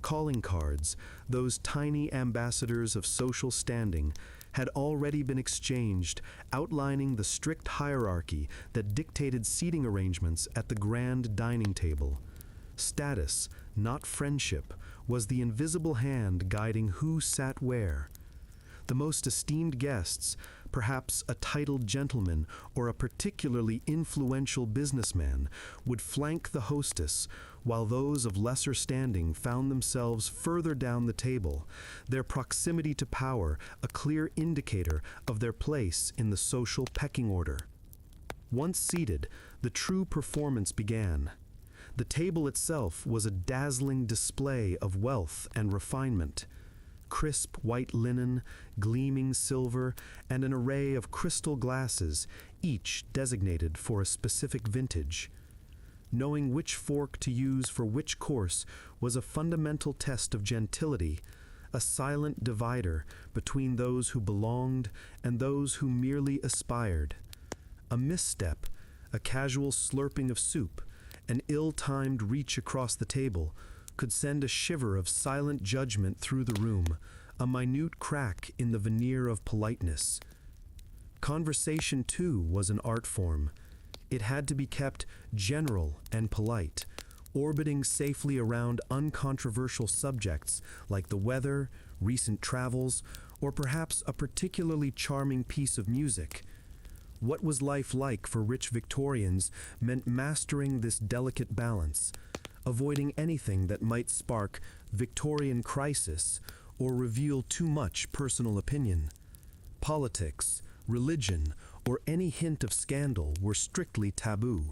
Calling cards, those tiny ambassadors of social standing, had already been exchanged, outlining the strict hierarchy that dictated seating arrangements at the grand dining table. Status, not friendship, was the invisible hand guiding who sat where. The most esteemed guests, perhaps a titled gentleman or a particularly influential businessman, would flank the hostess, while those of lesser standing found themselves further down the table, their proximity to power a clear indicator of their place in the social pecking order. Once seated, the true performance began. The table itself was a dazzling display of wealth and refinement. Crisp white linen, gleaming silver, and an array of crystal glasses, each designated for a specific vintage. Knowing which fork to use for which course was a fundamental test of gentility, a silent divider between those who belonged and those who merely aspired. A misstep, a casual slurping of soup, an ill-timed reach across the table, could send a shiver of silent judgment through the room, a minute crack in the veneer of politeness. Conversation, too, was an art form. It had to be kept general and polite, orbiting safely around uncontroversial subjects like the weather, recent travels, or perhaps a particularly charming piece of music. What was life like for rich Victorians meant mastering this delicate balance, avoiding anything that might spark Victorian crisis or reveal too much personal opinion. Politics, religion, or any hint of scandal were strictly taboo.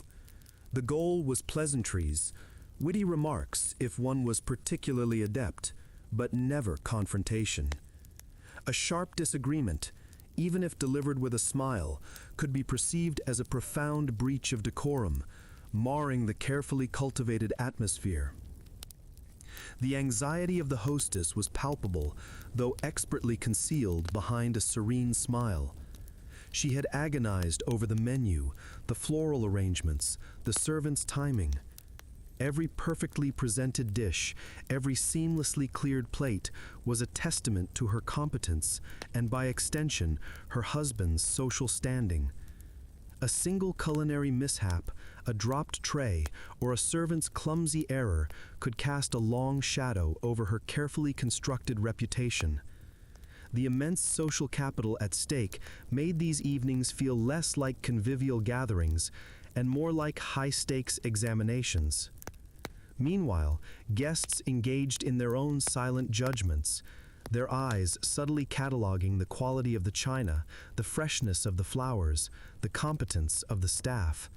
The goal was pleasantries, witty remarks if one was particularly adept, but never confrontation. A sharp disagreement, even if delivered with a smile, could be perceived as a profound breach of decorum, marring the carefully cultivated atmosphere. The anxiety of the hostess was palpable, though expertly concealed behind a serene smile. She had agonized over the menu, the floral arrangements, the servants' timing. Every perfectly presented dish, every seamlessly cleared plate was a testament to her competence and, by extension, her husband's social standing. A single culinary mishap, a dropped tray, or a servant's clumsy error could cast a long shadow over her carefully constructed reputation. The immense social capital at stake made these evenings feel less like convivial gatherings and more like high-stakes examinations. Meanwhile, guests engaged in their own silent judgments, their eyes subtly cataloging the quality of the china, the freshness of the flowers, the competence of the staff.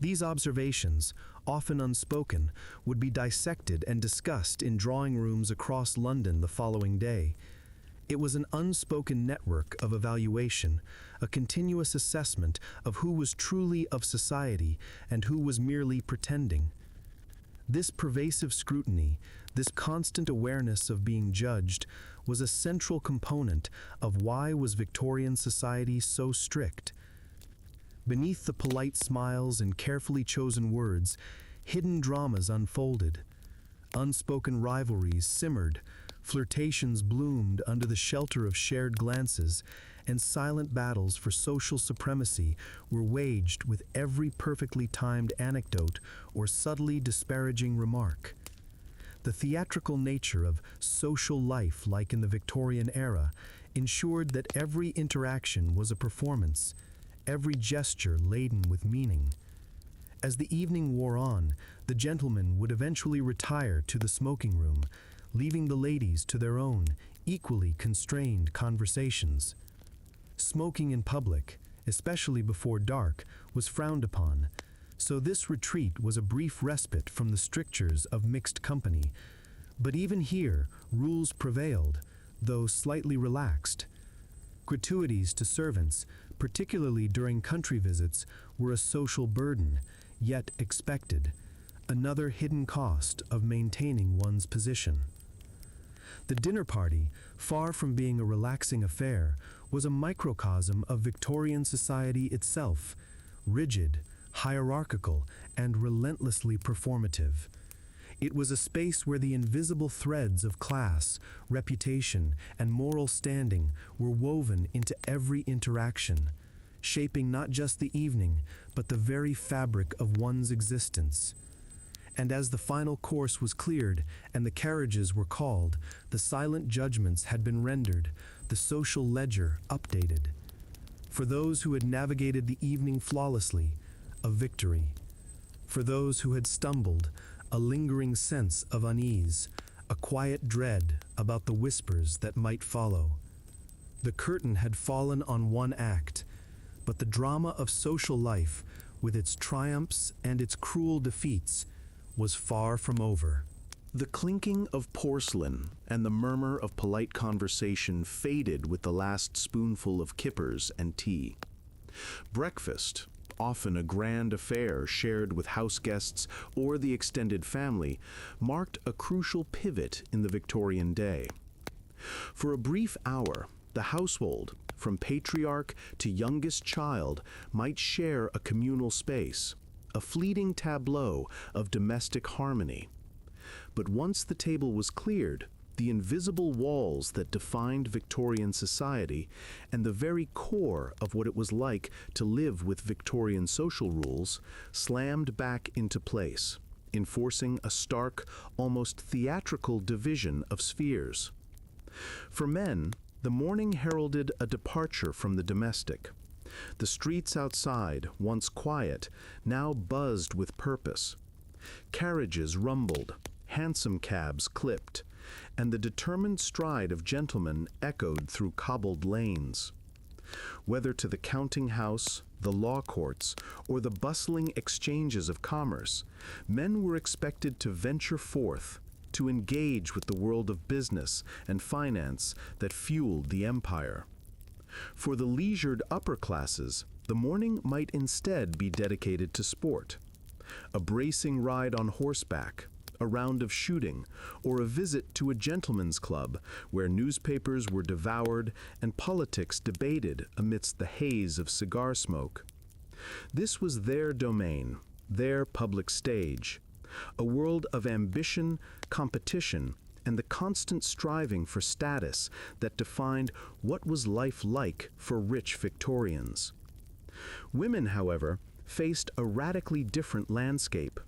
These observations, often unspoken, would be dissected and discussed in drawing rooms across London the following day. It was an unspoken network of evaluation, a continuous assessment of who was truly of society and who was merely pretending. This pervasive scrutiny, this constant awareness of being judged, was a central component of why was Victorian society so strict. Beneath the polite smiles and carefully chosen words, hidden dramas unfolded. Unspoken rivalries simmered, flirtations bloomed under the shelter of shared glances, and silent battles for social supremacy were waged with every perfectly timed anecdote or subtly disparaging remark. The theatrical nature of social life, like in the Victorian era, ensured that every interaction was a performance, every gesture laden with meaning. As the evening wore on, the gentlemen would eventually retire to the smoking room, leaving the ladies to their own, equally constrained conversations. Smoking in public, especially before dark, was frowned upon, so this retreat was a brief respite from the strictures of mixed company. But even here, rules prevailed, though slightly relaxed. Gratuities to servants, particularly during country visits, were a social burden, yet expected, another hidden cost of maintaining one's position. The dinner party, far from being a relaxing affair, was a microcosm of Victorian society itself, rigid, hierarchical, and relentlessly performative. It was a space where the invisible threads of class, reputation, and moral standing were woven into every interaction, shaping not just the evening, but the very fabric of one's existence. And as the final course was cleared and the carriages were called, the silent judgments had been rendered, the social ledger updated. For those who had navigated the evening flawlessly, a victory. For those who had stumbled, a lingering sense of unease, a quiet dread about the whispers that might follow. The curtain had fallen on one act, but the drama of social life, with its triumphs and its cruel defeats, was far from over. The clinking of porcelain and the murmur of polite conversation faded with the last spoonful of kippers and tea. Breakfast, often a grand affair shared with house guests or the extended family, marked a crucial pivot in the Victorian day. For a brief hour, the household, from patriarch to youngest child, might share a communal space, a fleeting tableau of domestic harmony. But once the table was cleared, the invisible walls that defined Victorian society and the very core of what it was like to live with Victorian social rules slammed back into place, enforcing a stark, almost theatrical division of spheres. For men, the morning heralded a departure from the domestic. The streets outside, once quiet, now buzzed with purpose. Carriages rumbled, hansom cabs clipped, and the determined stride of gentlemen echoed through cobbled lanes. Whether to the counting house, the law courts, or the bustling exchanges of commerce, men were expected to venture forth, to engage with the world of business and finance that fueled the empire. For the leisured upper classes, the morning might instead be dedicated to sport. A bracing ride on horseback, a round of shooting, or a visit to a gentleman's club where newspapers were devoured and politics debated amidst the haze of cigar smoke. This was their domain, their public stage, a world of ambition, competition, and the constant striving for status that defined what was life like for rich Victorians. Women, however, faced a radically different landscape.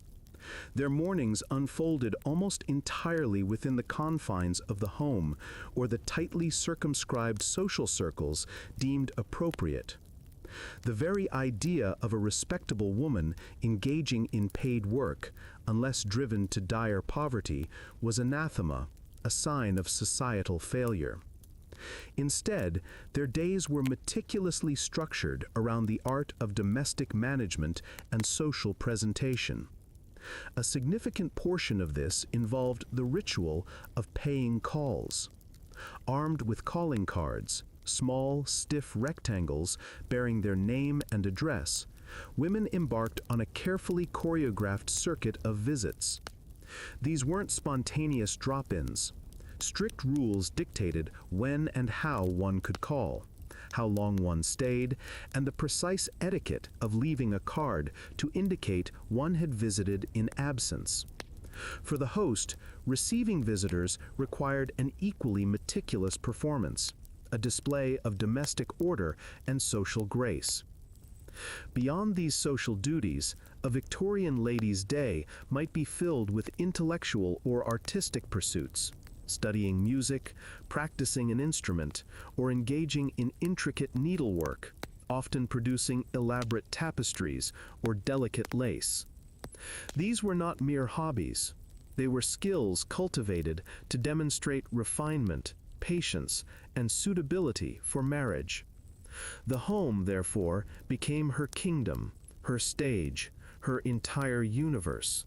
Their mornings unfolded almost entirely within the confines of the home or the tightly circumscribed social circles deemed appropriate. The very idea of a respectable woman engaging in paid work, unless driven to dire poverty, was anathema, a sign of societal failure. Instead, their days were meticulously structured around the art of domestic management and social presentation. A significant portion of this involved the ritual of paying calls. Armed with calling cards, small, stiff rectangles bearing their name and address, women embarked on a carefully choreographed circuit of visits. These weren't spontaneous drop-ins. Strict rules dictated when and how one could call, how long one stayed, and the precise etiquette of leaving a card to indicate one had visited in absence. For the host, receiving visitors required an equally meticulous performance, a display of domestic order and social grace. Beyond these social duties, a Victorian lady's day might be filled with intellectual or artistic pursuits, studying music, practicing an instrument, or engaging in intricate needlework, often producing elaborate tapestries or delicate lace. These were not mere hobbies. They were skills cultivated to demonstrate refinement, patience, and suitability for marriage. The home, therefore, became her kingdom, her stage, her entire universe.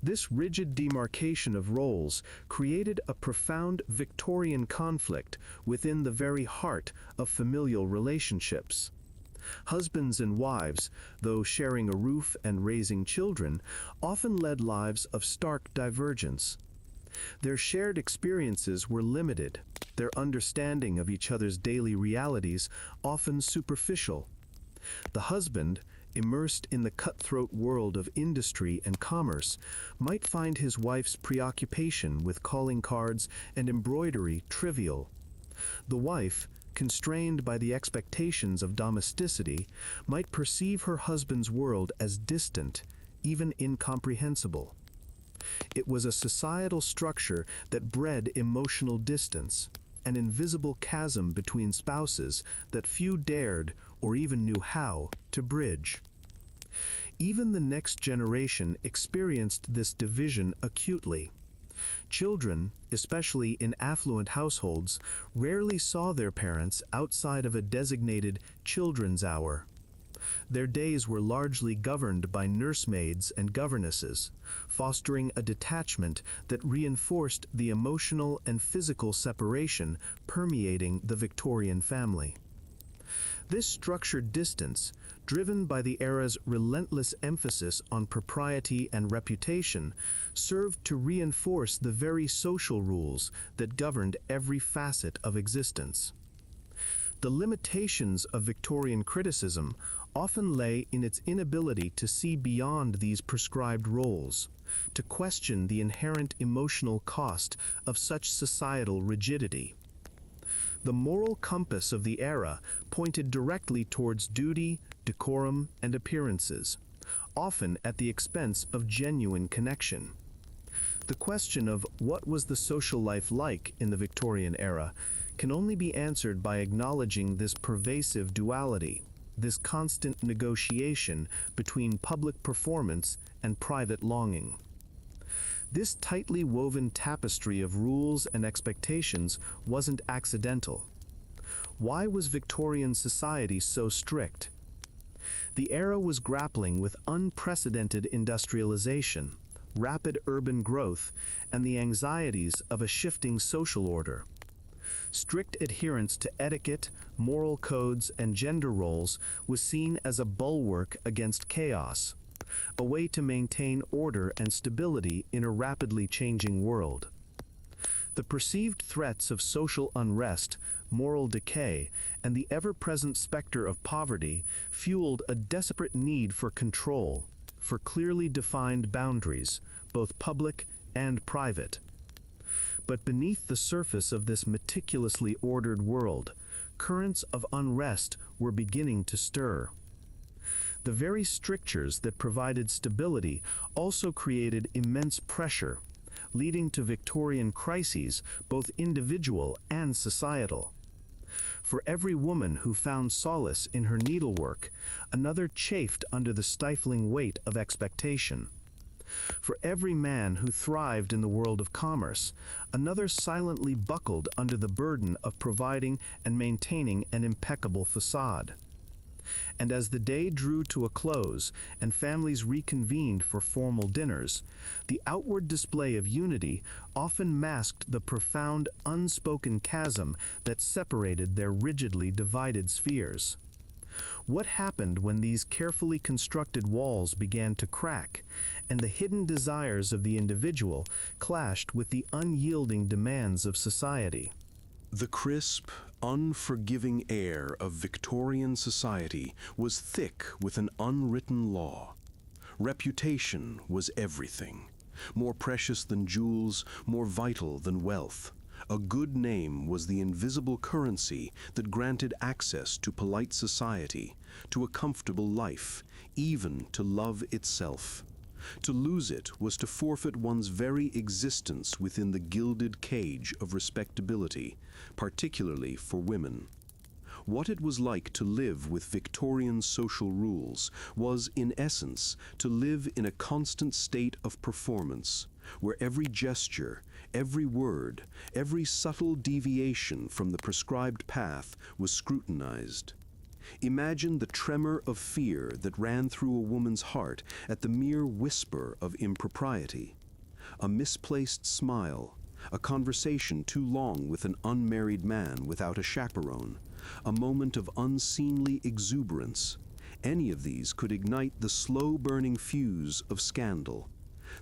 This rigid demarcation of roles created a profound Victorian conflict within the very heart of familial relationships. Husbands and wives, though sharing a roof and raising children, often led lives of stark divergence. Their shared experiences were limited, their understanding of each other's daily realities often superficial. The husband, immersed in the cutthroat world of industry and commerce, might find his wife's preoccupation with calling cards and embroidery trivial. The wife, constrained by the expectations of domesticity, might perceive her husband's world as distant, even incomprehensible. It was a societal structure that bred emotional distance, an invisible chasm between spouses that few dared or even knew how to bridge. Even the next generation experienced this division acutely. Children, especially in affluent households, rarely saw their parents outside of a designated children's hour. Their days were largely governed by nursemaids and governesses, fostering a detachment that reinforced the emotional and physical separation permeating the Victorian family. This structured distance, driven by the era's relentless emphasis on propriety and reputation, served to reinforce the very social rules that governed every facet of existence. The limitations of Victorian criticism often lay in its inability to see beyond these prescribed roles, to question the inherent emotional cost of such societal rigidity. The moral compass of the era pointed directly towards duty, decorum, and appearances, often at the expense of genuine connection. The question of what was the social life like in the Victorian era can only be answered by acknowledging this pervasive duality, this constant negotiation between public performance and private longing. This tightly woven tapestry of rules and expectations wasn't accidental. Why was Victorian society so strict? The era was grappling with unprecedented industrialization, rapid urban growth, and the anxieties of a shifting social order. Strict adherence to etiquette, moral codes, and gender roles was seen as a bulwark against chaos, a way to maintain order and stability in a rapidly changing world. The perceived threats of social unrest, moral decay, and the ever-present specter of poverty fueled a desperate need for control, for clearly defined boundaries, both public and private. But beneath the surface of this meticulously ordered world, currents of unrest were beginning to stir. The very strictures that provided stability also created immense pressure, leading to Victorian crises, both individual and societal. For every woman who found solace in her needlework, another chafed under the stifling weight of expectation. For every man who thrived in the world of commerce, another silently buckled under the burden of providing and maintaining an impeccable facade. And as the day drew to a close and families reconvened for formal dinners, the outward display of unity often masked the profound, unspoken chasm that separated their rigidly divided spheres. What happened when these carefully constructed walls began to crack, and the hidden desires of the individual clashed with the unyielding demands of society? The crisp, unforgiving air of Victorian society was thick with an unwritten law. Reputation was everything, more precious than jewels, more vital than wealth. A good name was the invisible currency that granted access to polite society, to a comfortable life, even to love itself. To lose it was to forfeit one's very existence within the gilded cage of respectability, particularly for women. What it was like to live with Victorian social rules was, in essence, to live in a constant state of performance, where every gesture, every word, every subtle deviation from the prescribed path was scrutinized. Imagine the tremor of fear that ran through a woman's heart at the mere whisper of impropriety. A misplaced smile, a conversation too long with an unmarried man without a chaperone, a moment of unseemly exuberance. Any of these could ignite the slow-burning fuse of scandal.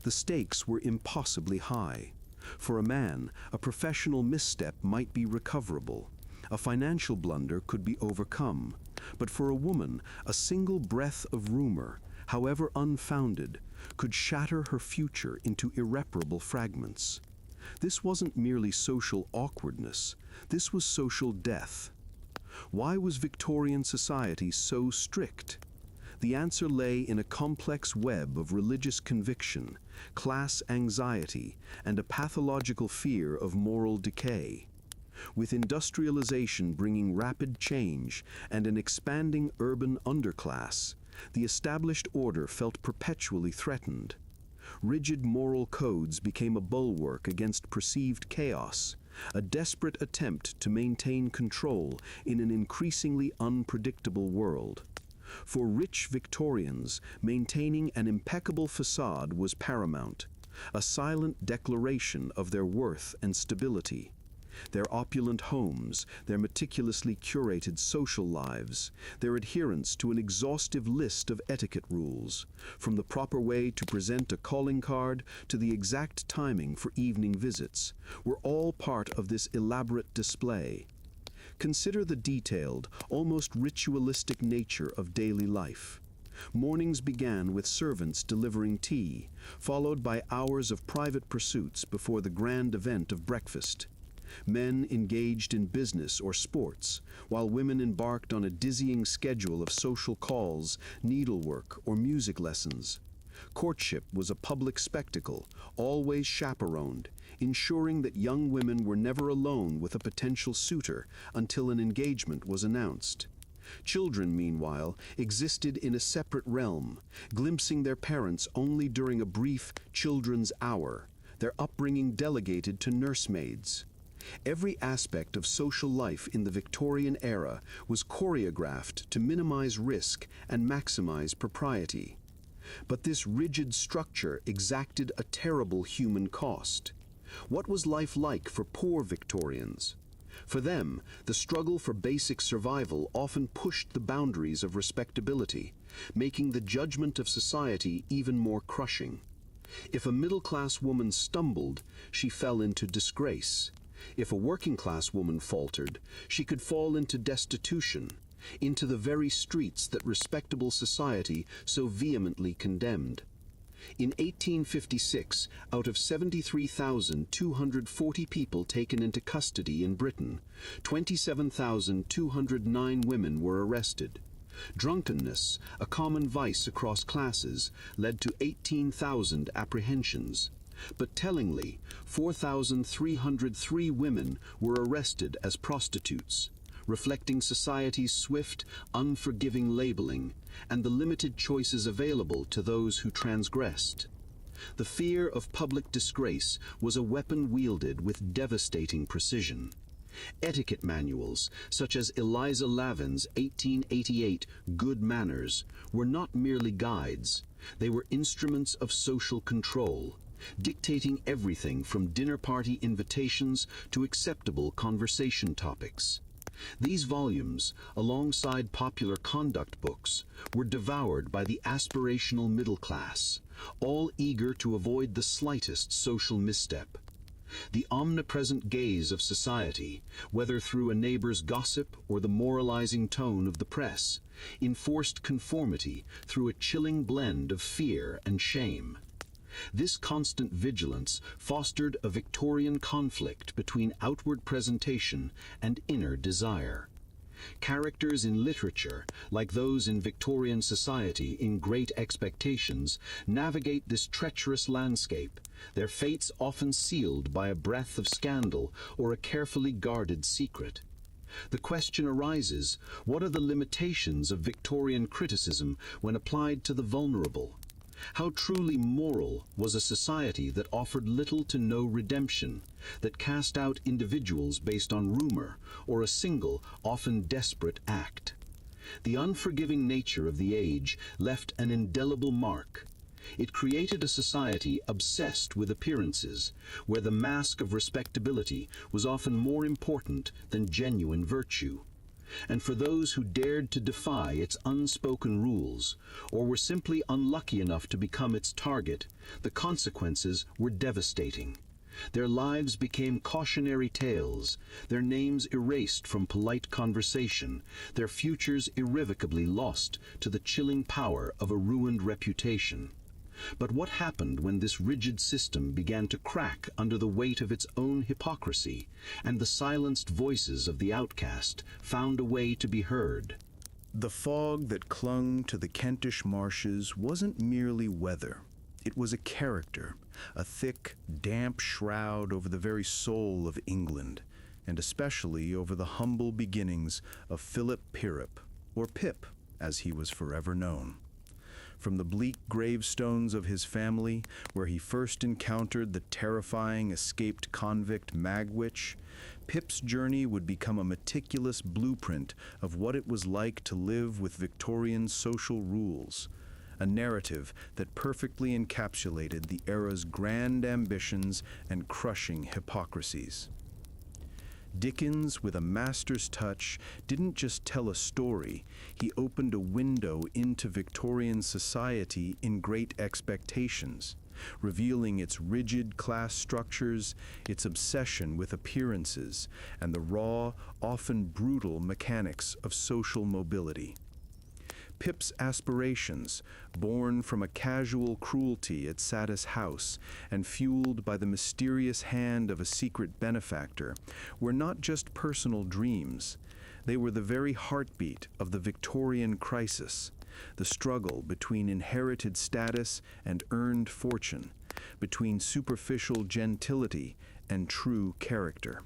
The stakes were impossibly high. For a man, a professional misstep might be recoverable. A financial blunder could be overcome. But for a woman, a single breath of rumor, however unfounded, could shatter her future into irreparable fragments. This wasn't merely social awkwardness, this was social death. Why was Victorian society so strict? The answer lay in a complex web of religious conviction, class anxiety, and a pathological fear of moral decay. With industrialization bringing rapid change and an expanding urban underclass, the established order felt perpetually threatened. Rigid moral codes became a bulwark against perceived chaos, a desperate attempt to maintain control in an increasingly unpredictable world. For rich Victorians, maintaining an impeccable facade was paramount, a silent declaration of their worth and stability. Their opulent homes, their meticulously curated social lives, their adherence to an exhaustive list of etiquette rules, from the proper way to present a calling card to the exact timing for evening visits, were all part of this elaborate display. Consider the detailed, almost ritualistic nature of daily life. Mornings began with servants delivering tea, followed by hours of private pursuits before the grand event of breakfast. Men engaged in business or sports, while women embarked on a dizzying schedule of social calls, needlework, or music lessons. Courtship was a public spectacle, always chaperoned, ensuring that young women were never alone with a potential suitor until an engagement was announced. Children, meanwhile, existed in a separate realm, glimpsing their parents only during a brief children's hour, their upbringing delegated to nursemaids. Every aspect of social life in the Victorian era was choreographed to minimize risk and maximize propriety. But this rigid structure exacted a terrible human cost. What was life like for poor Victorians? For them, the struggle for basic survival often pushed the boundaries of respectability, making the judgment of society even more crushing. If a middle-class woman stumbled, she fell into disgrace. If a working-class woman faltered, she could fall into destitution, into the very streets that respectable society so vehemently condemned. In 1856, out of 73,240 people taken into custody in Britain, 27,209 women were arrested. Drunkenness, a common vice across classes, led to 18,000 apprehensions. But tellingly, 4,303 women were arrested as prostitutes, reflecting society's swift, unforgiving labeling and the limited choices available to those who transgressed. The fear of public disgrace was a weapon wielded with devastating precision. Etiquette manuals, such as Eliza Lavin's 1888 Good Manners, were not merely guides. They were instruments of social control, dictating everything from dinner party invitations to acceptable conversation topics. These volumes, alongside popular conduct books, were devoured by the aspirational middle class, all eager to avoid the slightest social misstep. The omnipresent gaze of society, whether through a neighbor's gossip or the moralizing tone of the press, enforced conformity through a chilling blend of fear and shame. This constant vigilance fostered a Victorian conflict between outward presentation and inner desire. Characters in literature, like those in Victorian society in Great Expectations, navigate this treacherous landscape, their fates often sealed by a breath of scandal or a carefully guarded secret. The question arises, what are the limitations of Victorian criticism when applied to the vulnerable? How truly moral was a society that offered little to no redemption, that cast out individuals based on rumor or a single, often desperate act? The unforgiving nature of the age left an indelible mark. It created a society obsessed with appearances, where the mask of respectability was often more important than genuine virtue. And for those who dared to defy its unspoken rules, or were simply unlucky enough to become its target, the consequences were devastating. Their lives became cautionary tales, their names erased from polite conversation, their futures irrevocably lost to the chilling power of a ruined reputation. But what happened when this rigid system began to crack under the weight of its own hypocrisy, and the silenced voices of the outcast found a way to be heard? The fog that clung to the Kentish marshes wasn't merely weather. It was a character, a thick, damp shroud over the very soul of England, and especially over the humble beginnings of Philip Pirrip, or Pip, as he was forever known. From the bleak gravestones of his family, where he first encountered the terrifying escaped convict Magwitch, Pip's journey would become a meticulous blueprint of what it was like to live with Victorian social rules, a narrative that perfectly encapsulated the era's grand ambitions and crushing hypocrisies. Dickens, with a master's touch, didn't just tell a story, he opened a window into Victorian society in Great Expectations, revealing its rigid class structures, its obsession with appearances, and the raw, often brutal mechanics of social mobility. Pip's aspirations, born from a casual cruelty at Satis House and fueled by the mysterious hand of a secret benefactor, were not just personal dreams. They were the very heartbeat of the Victorian crisis, the struggle between inherited status and earned fortune, between superficial gentility and true character.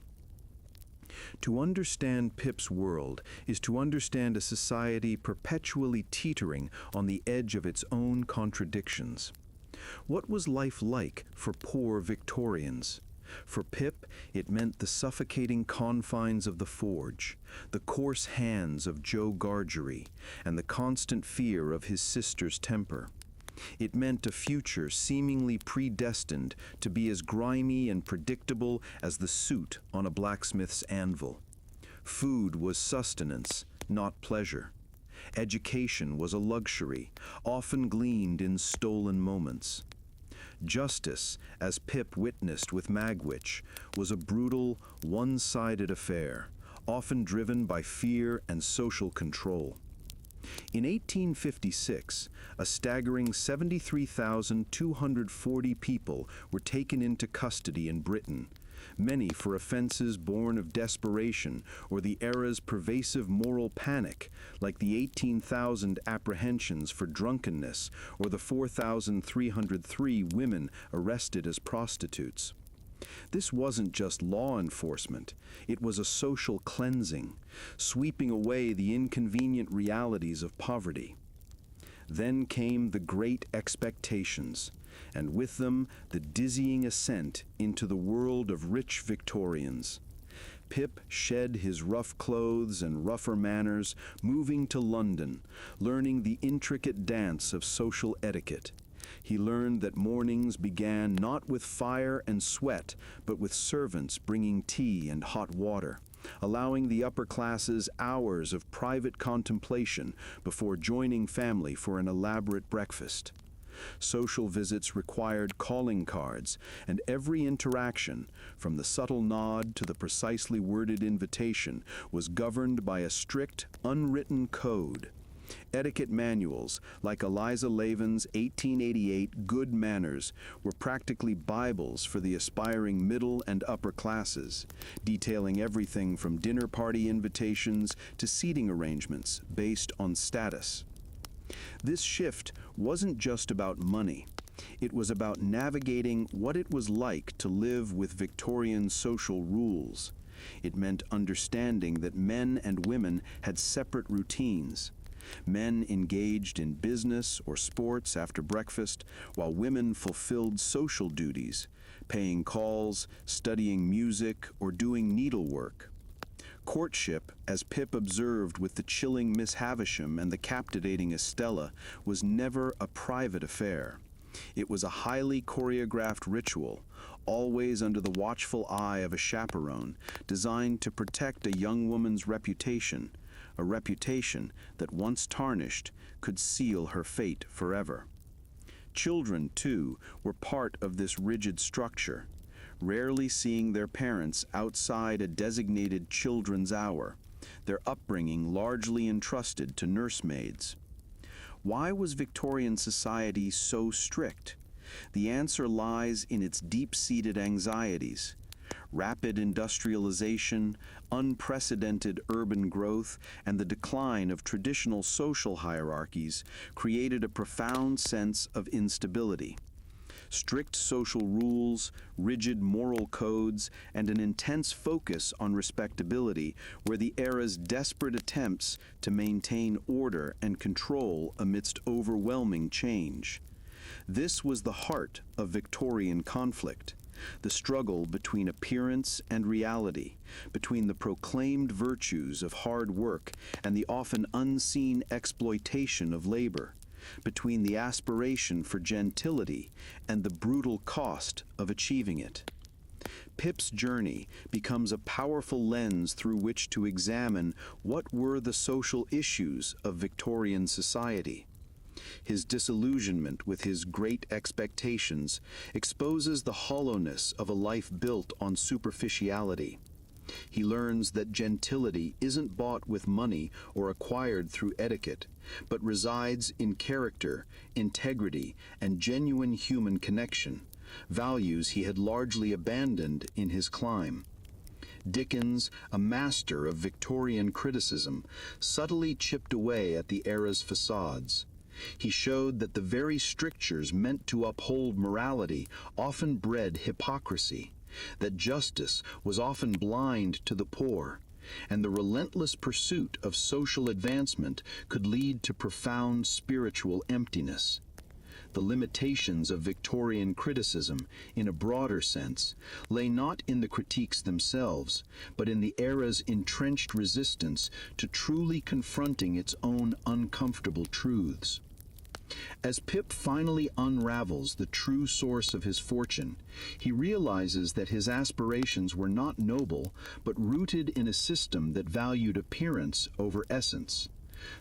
To understand Pip's world is to understand a society perpetually teetering on the edge of its own contradictions. What was life like for poor Victorians? For Pip, it meant the suffocating confines of the forge, the coarse hands of Joe Gargery, and the constant fear of his sister's temper. It meant a future seemingly predestined to be as grimy and predictable as the soot on a blacksmith's anvil. Food was sustenance, not pleasure. Education was a luxury, often gleaned in stolen moments. Justice, as Pip witnessed with Magwitch, was a brutal, one-sided affair, often driven by fear and social control. In 1856, a staggering 73,240 people were taken into custody in Britain, many for offenses born of desperation or the era's pervasive moral panic, like the 18,000 apprehensions for drunkenness or the 4,303 women arrested as prostitutes. This wasn't just law enforcement, it was a social cleansing, sweeping away the inconvenient realities of poverty. Then came the great expectations, and with them the dizzying ascent into the world of rich Victorians. Pip shed his rough clothes and rougher manners, moving to London, learning the intricate dance of social etiquette. He learned that mornings began not with fire and sweat, but with servants bringing tea and hot water, allowing the upper classes hours of private contemplation before joining family for an elaborate breakfast. Social visits required calling cards, and every interaction, from the subtle nod to the precisely worded invitation, was governed by a strict, unwritten code. Etiquette manuals, like Eliza Lavin's 1888 Good Manners, were practically Bibles for the aspiring middle and upper classes, detailing everything from dinner party invitations to seating arrangements based on status. This shift wasn't just about money. It was about navigating what it was like to live with Victorian social rules. It meant understanding that men and women had separate routines. Men engaged in business or sports after breakfast, while women fulfilled social duties, paying calls, studying music, or doing needlework. Courtship, as Pip observed with the chilling Miss Havisham and the captivating Estella, was never a private affair. It was a highly choreographed ritual, always under the watchful eye of a chaperone, designed to protect a young woman's reputation, a reputation that, once tarnished, could seal her fate forever. Children, too, were part of this rigid structure, rarely seeing their parents outside a designated children's hour, their upbringing largely entrusted to nursemaids. Why was Victorian society so strict? The answer lies in its deep-seated anxieties. Rapid industrialization, unprecedented urban growth, and the decline of traditional social hierarchies created a profound sense of instability. Strict social rules, rigid moral codes, and an intense focus on respectability were the era's desperate attempts to maintain order and control amidst overwhelming change. This was the heart of Victorian conflict, the struggle between appearance and reality, between the proclaimed virtues of hard work and the often unseen exploitation of labor, between the aspiration for gentility and the brutal cost of achieving it. Pip's journey becomes a powerful lens through which to examine what were the social issues of Victorian society. His disillusionment with his great expectations exposes the hollowness of a life built on superficiality. He learns that gentility isn't bought with money or acquired through etiquette, but resides in character, integrity, and genuine human connection, values he had largely abandoned in his climb. Dickens, a master of Victorian criticism, subtly chipped away at the era's facades. He showed that the very strictures meant to uphold morality often bred hypocrisy, that justice was often blind to the poor, and the relentless pursuit of social advancement could lead to profound spiritual emptiness. The limitations of Victorian criticism, in a broader sense, lay not in the critiques themselves, but in the era's entrenched resistance to truly confronting its own uncomfortable truths. As Pip finally unravels the true source of his fortune, he realizes that his aspirations were not noble, but rooted in a system that valued appearance over essence.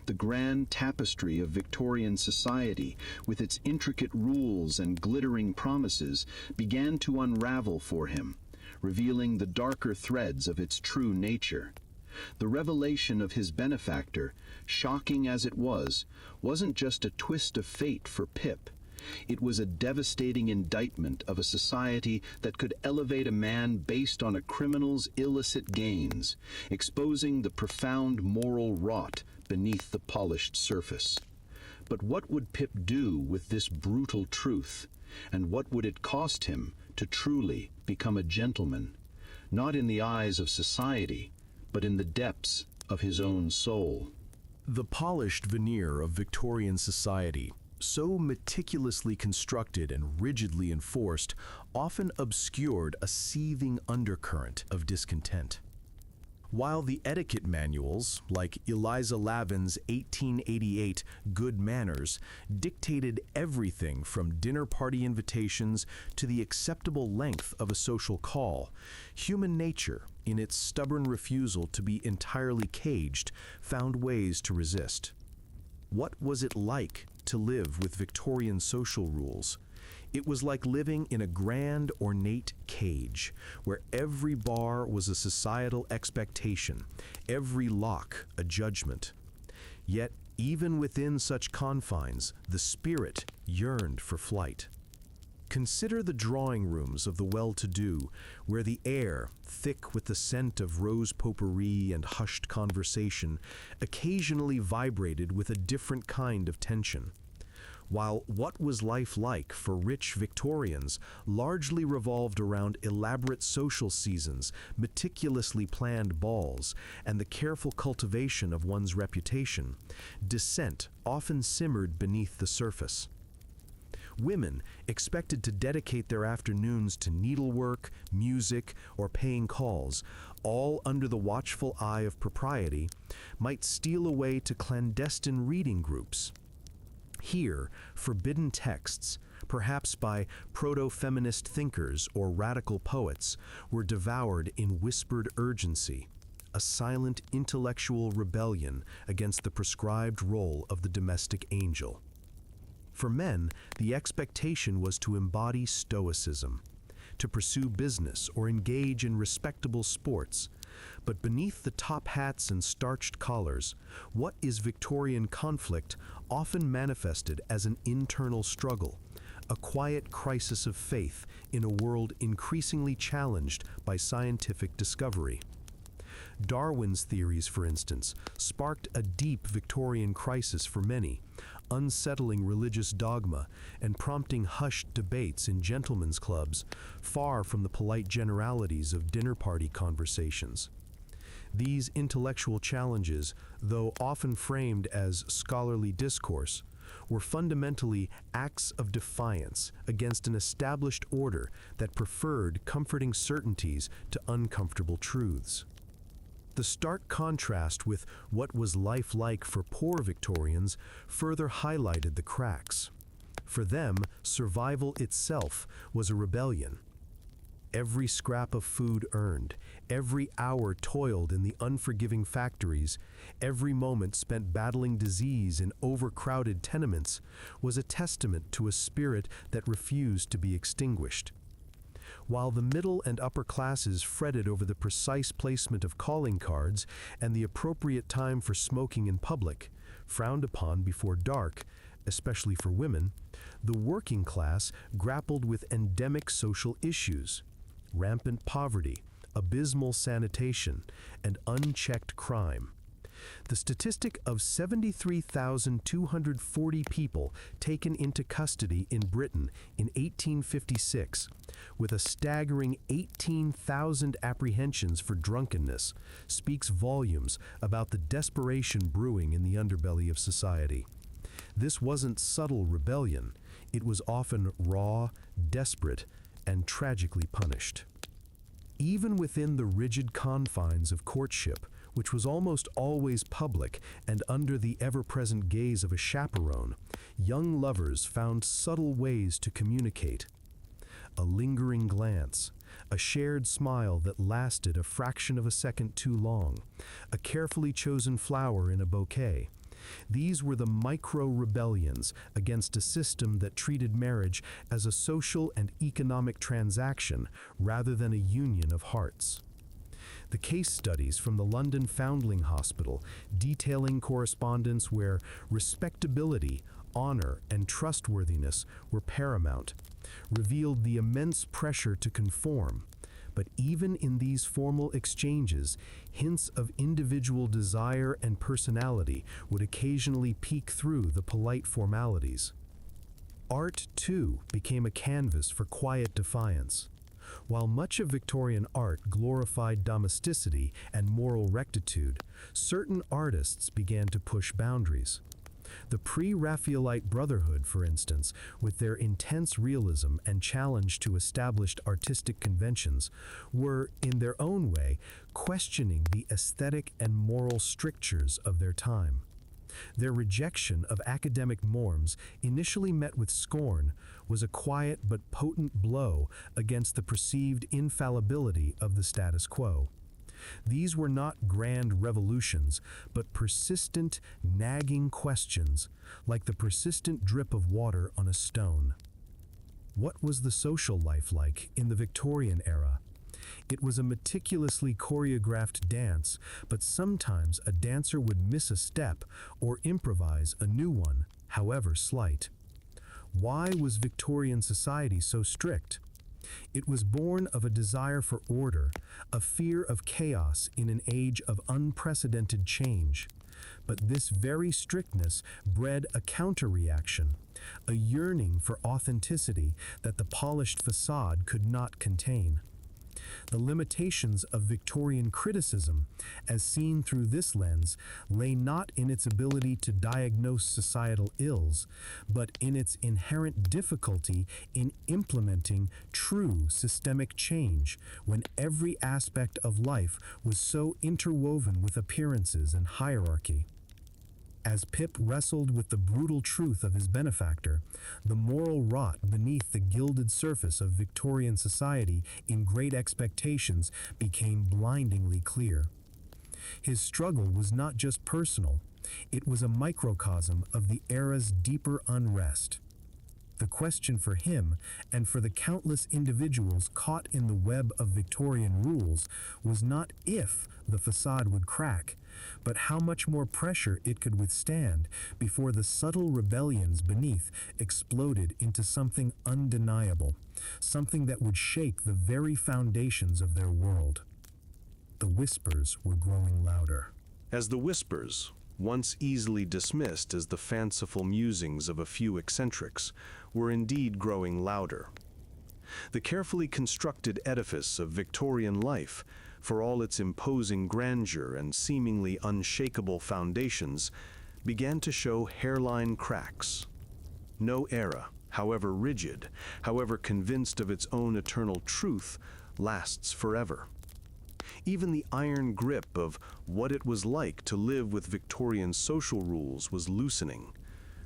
The grand tapestry of Victorian society, with its intricate rules and glittering promises, began to unravel for him, revealing the darker threads of its true nature. The revelation of his benefactor, shocking as it was, wasn't just a twist of fate for Pip. It was a devastating indictment of a society that could elevate a man based on a criminal's illicit gains, exposing the profound moral rot beneath the polished surface. But what would Pip do with this brutal truth? And what would it cost him to truly become a gentleman? Not in the eyes of society, but in the depths of his own soul. The polished veneer of Victorian society, so meticulously constructed and rigidly enforced, often obscured a seething undercurrent of discontent. While the etiquette manuals, like Eliza Lavin's 1888 Good Manners, dictated everything from dinner party invitations to the acceptable length of a social call, human nature, in its stubborn refusal to be entirely caged, found ways to resist. What was it like to live with Victorian social rules? It was like living in a grand, ornate cage, where every bar was a societal expectation, every lock a judgment. Yet, even within such confines, the spirit yearned for flight. Consider the drawing rooms of the well-to-do, where the air, thick with the scent of rose potpourri and hushed conversation, occasionally vibrated with a different kind of tension. While what was life like for rich Victorians largely revolved around elaborate social seasons, meticulously planned balls, and the careful cultivation of one's reputation, dissent often simmered beneath the surface. Women, expected to dedicate their afternoons to needlework, music, or paying calls, all under the watchful eye of propriety, might steal away to clandestine reading groups. Here, forbidden texts, perhaps by proto-feminist thinkers or radical poets, were devoured in whispered urgency, a silent intellectual rebellion against the prescribed role of the domestic angel. For men, the expectation was to embody stoicism, to pursue business or engage in respectable sports. But beneath the top hats and starched collars, what is Victorian conflict often manifested as an internal struggle, a quiet crisis of faith in a world increasingly challenged by scientific discovery. Darwin's theories, for instance, sparked a deep Victorian crisis for many, unsettling religious dogma and prompting hushed debates in gentlemen's clubs, far from the polite generalities of dinner party conversations. These intellectual challenges, though often framed as scholarly discourse, were fundamentally acts of defiance against an established order that preferred comforting certainties to uncomfortable truths. The stark contrast with what was life like for poor Victorians further highlighted the cracks. For them, survival itself was a rebellion. Every scrap of food earned, every hour toiled in the unforgiving factories, every moment spent battling disease in overcrowded tenements was a testament to a spirit that refused to be extinguished. While the middle and upper classes fretted over the precise placement of calling cards and the appropriate time for smoking in public, frowned upon before dark, especially for women, the working class grappled with endemic social issues: rampant poverty, abysmal sanitation, and unchecked crime. The statistic of 73,240 people taken into custody in Britain in 1856, with a staggering 18,000 apprehensions for drunkenness, speaks volumes about the desperation brewing in the underbelly of society. This wasn't subtle rebellion. It was often raw, desperate, and tragically punished. Even within the rigid confines of courtship, which was almost always public and under the ever-present gaze of a chaperone, young lovers found subtle ways to communicate. A lingering glance, a shared smile that lasted a fraction of a second too long, a carefully chosen flower in a bouquet. These were the micro-rebellions against a system that treated marriage as a social and economic transaction rather than a union of hearts. The case studies from the London Foundling Hospital, detailing correspondence where respectability, honor, and trustworthiness were paramount, revealed the immense pressure to conform. But even in these formal exchanges, hints of individual desire and personality would occasionally peek through the polite formalities. Art, too, became a canvas for quiet defiance. While much of Victorian art glorified domesticity and moral rectitude, certain artists began to push boundaries. The pre-Raphaelite Brotherhood, for instance, with their intense realism and challenge to established artistic conventions, were, in their own way, questioning the aesthetic and moral strictures of their time. Their rejection of academic norms, initially met with scorn, was a quiet but potent blow against the perceived infallibility of the status quo. These were not grand revolutions, but persistent, nagging questions, like the persistent drip of water on a stone. What was the social life like in the Victorian era? It was a meticulously choreographed dance, but sometimes a dancer would miss a step or improvise a new one, however slight. Why was Victorian society so strict? It was born of a desire for order, a fear of chaos in an age of unprecedented change. But this very strictness bred a counter-reaction, a yearning for authenticity that the polished facade could not contain. The limitations of Victorian criticism, as seen through this lens, lay not in its ability to diagnose societal ills, but in its inherent difficulty in implementing true systemic change when every aspect of life was so interwoven with appearances and hierarchy. As Pip wrestled with the brutal truth of his benefactor, the moral rot beneath the gilded surface of Victorian society in Great Expectations became blindingly clear. His struggle was not just personal, it was a microcosm of the era's deeper unrest. The question for him, and for the countless individuals caught in the web of Victorian rules, was not if the facade would crack, but how much more pressure it could withstand before the subtle rebellions beneath exploded into something undeniable, something that would shake the very foundations of their world. The whispers were growing louder. As the whispers, once easily dismissed as the fanciful musings of a few eccentrics, were indeed growing louder. The carefully constructed edifice of Victorian life, for all its imposing grandeur and seemingly unshakable foundations, began to show hairline cracks. No era, however rigid, however convinced of its own eternal truth, lasts forever. Even the iron grip of what it was like to live with Victorian social rules was loosening,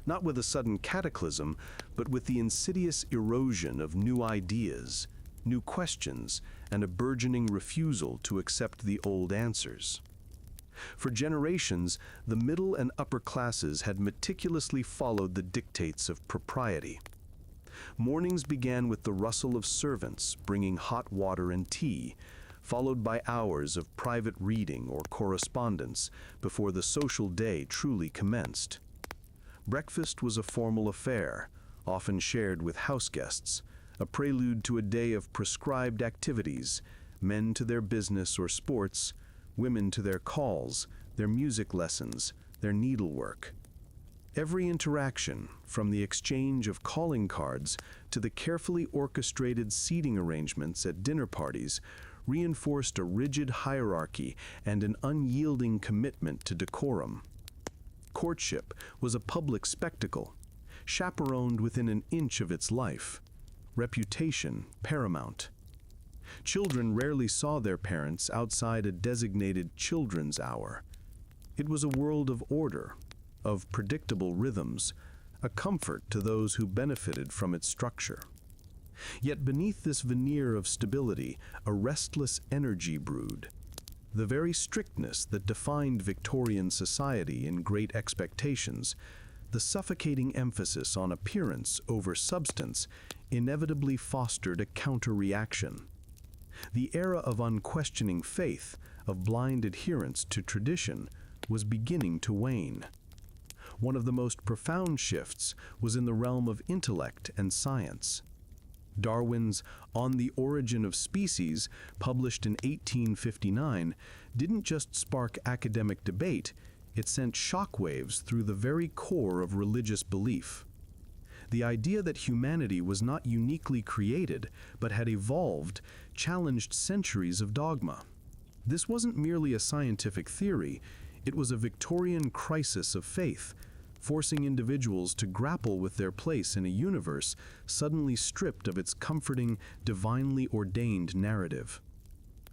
not with a sudden cataclysm, but with the insidious erosion of new ideas, new questions, and a burgeoning refusal to accept the old answers. For generations, the middle and upper classes had meticulously followed the dictates of propriety. Mornings began with the rustle of servants bringing hot water and tea, followed by hours of private reading or correspondence before the social day truly commenced. Breakfast was a formal affair, often shared with house guests, a prelude to a day of prescribed activities, men to their business or sports, women to their calls, their music lessons, their needlework. Every interaction, from the exchange of calling cards to the carefully orchestrated seating arrangements at dinner parties, reinforced a rigid hierarchy and an unyielding commitment to decorum. Courtship was a public spectacle. chaperoned within an inch of its life, reputation paramount. Children rarely saw their parents outside a designated children's hour. It was a world of order, of predictable rhythms, a comfort to those who benefited from its structure. Yet beneath this veneer of stability, a restless energy brewed. The very strictness that defined Victorian society in Great Expectations, the suffocating emphasis on appearance over substance, inevitably fostered a counter-reaction. The era of unquestioning faith, of blind adherence to tradition, was beginning to wane. One of the most profound shifts was in the realm of intellect and science. Darwin's On the Origin of Species, published in 1859, didn't just spark academic debate, it sent shockwaves through the very core of religious belief. The idea that humanity was not uniquely created, but had evolved, challenged centuries of dogma. This wasn't merely a scientific theory, it was a Victorian crisis of faith, forcing individuals to grapple with their place in a universe suddenly stripped of its comforting, divinely ordained narrative.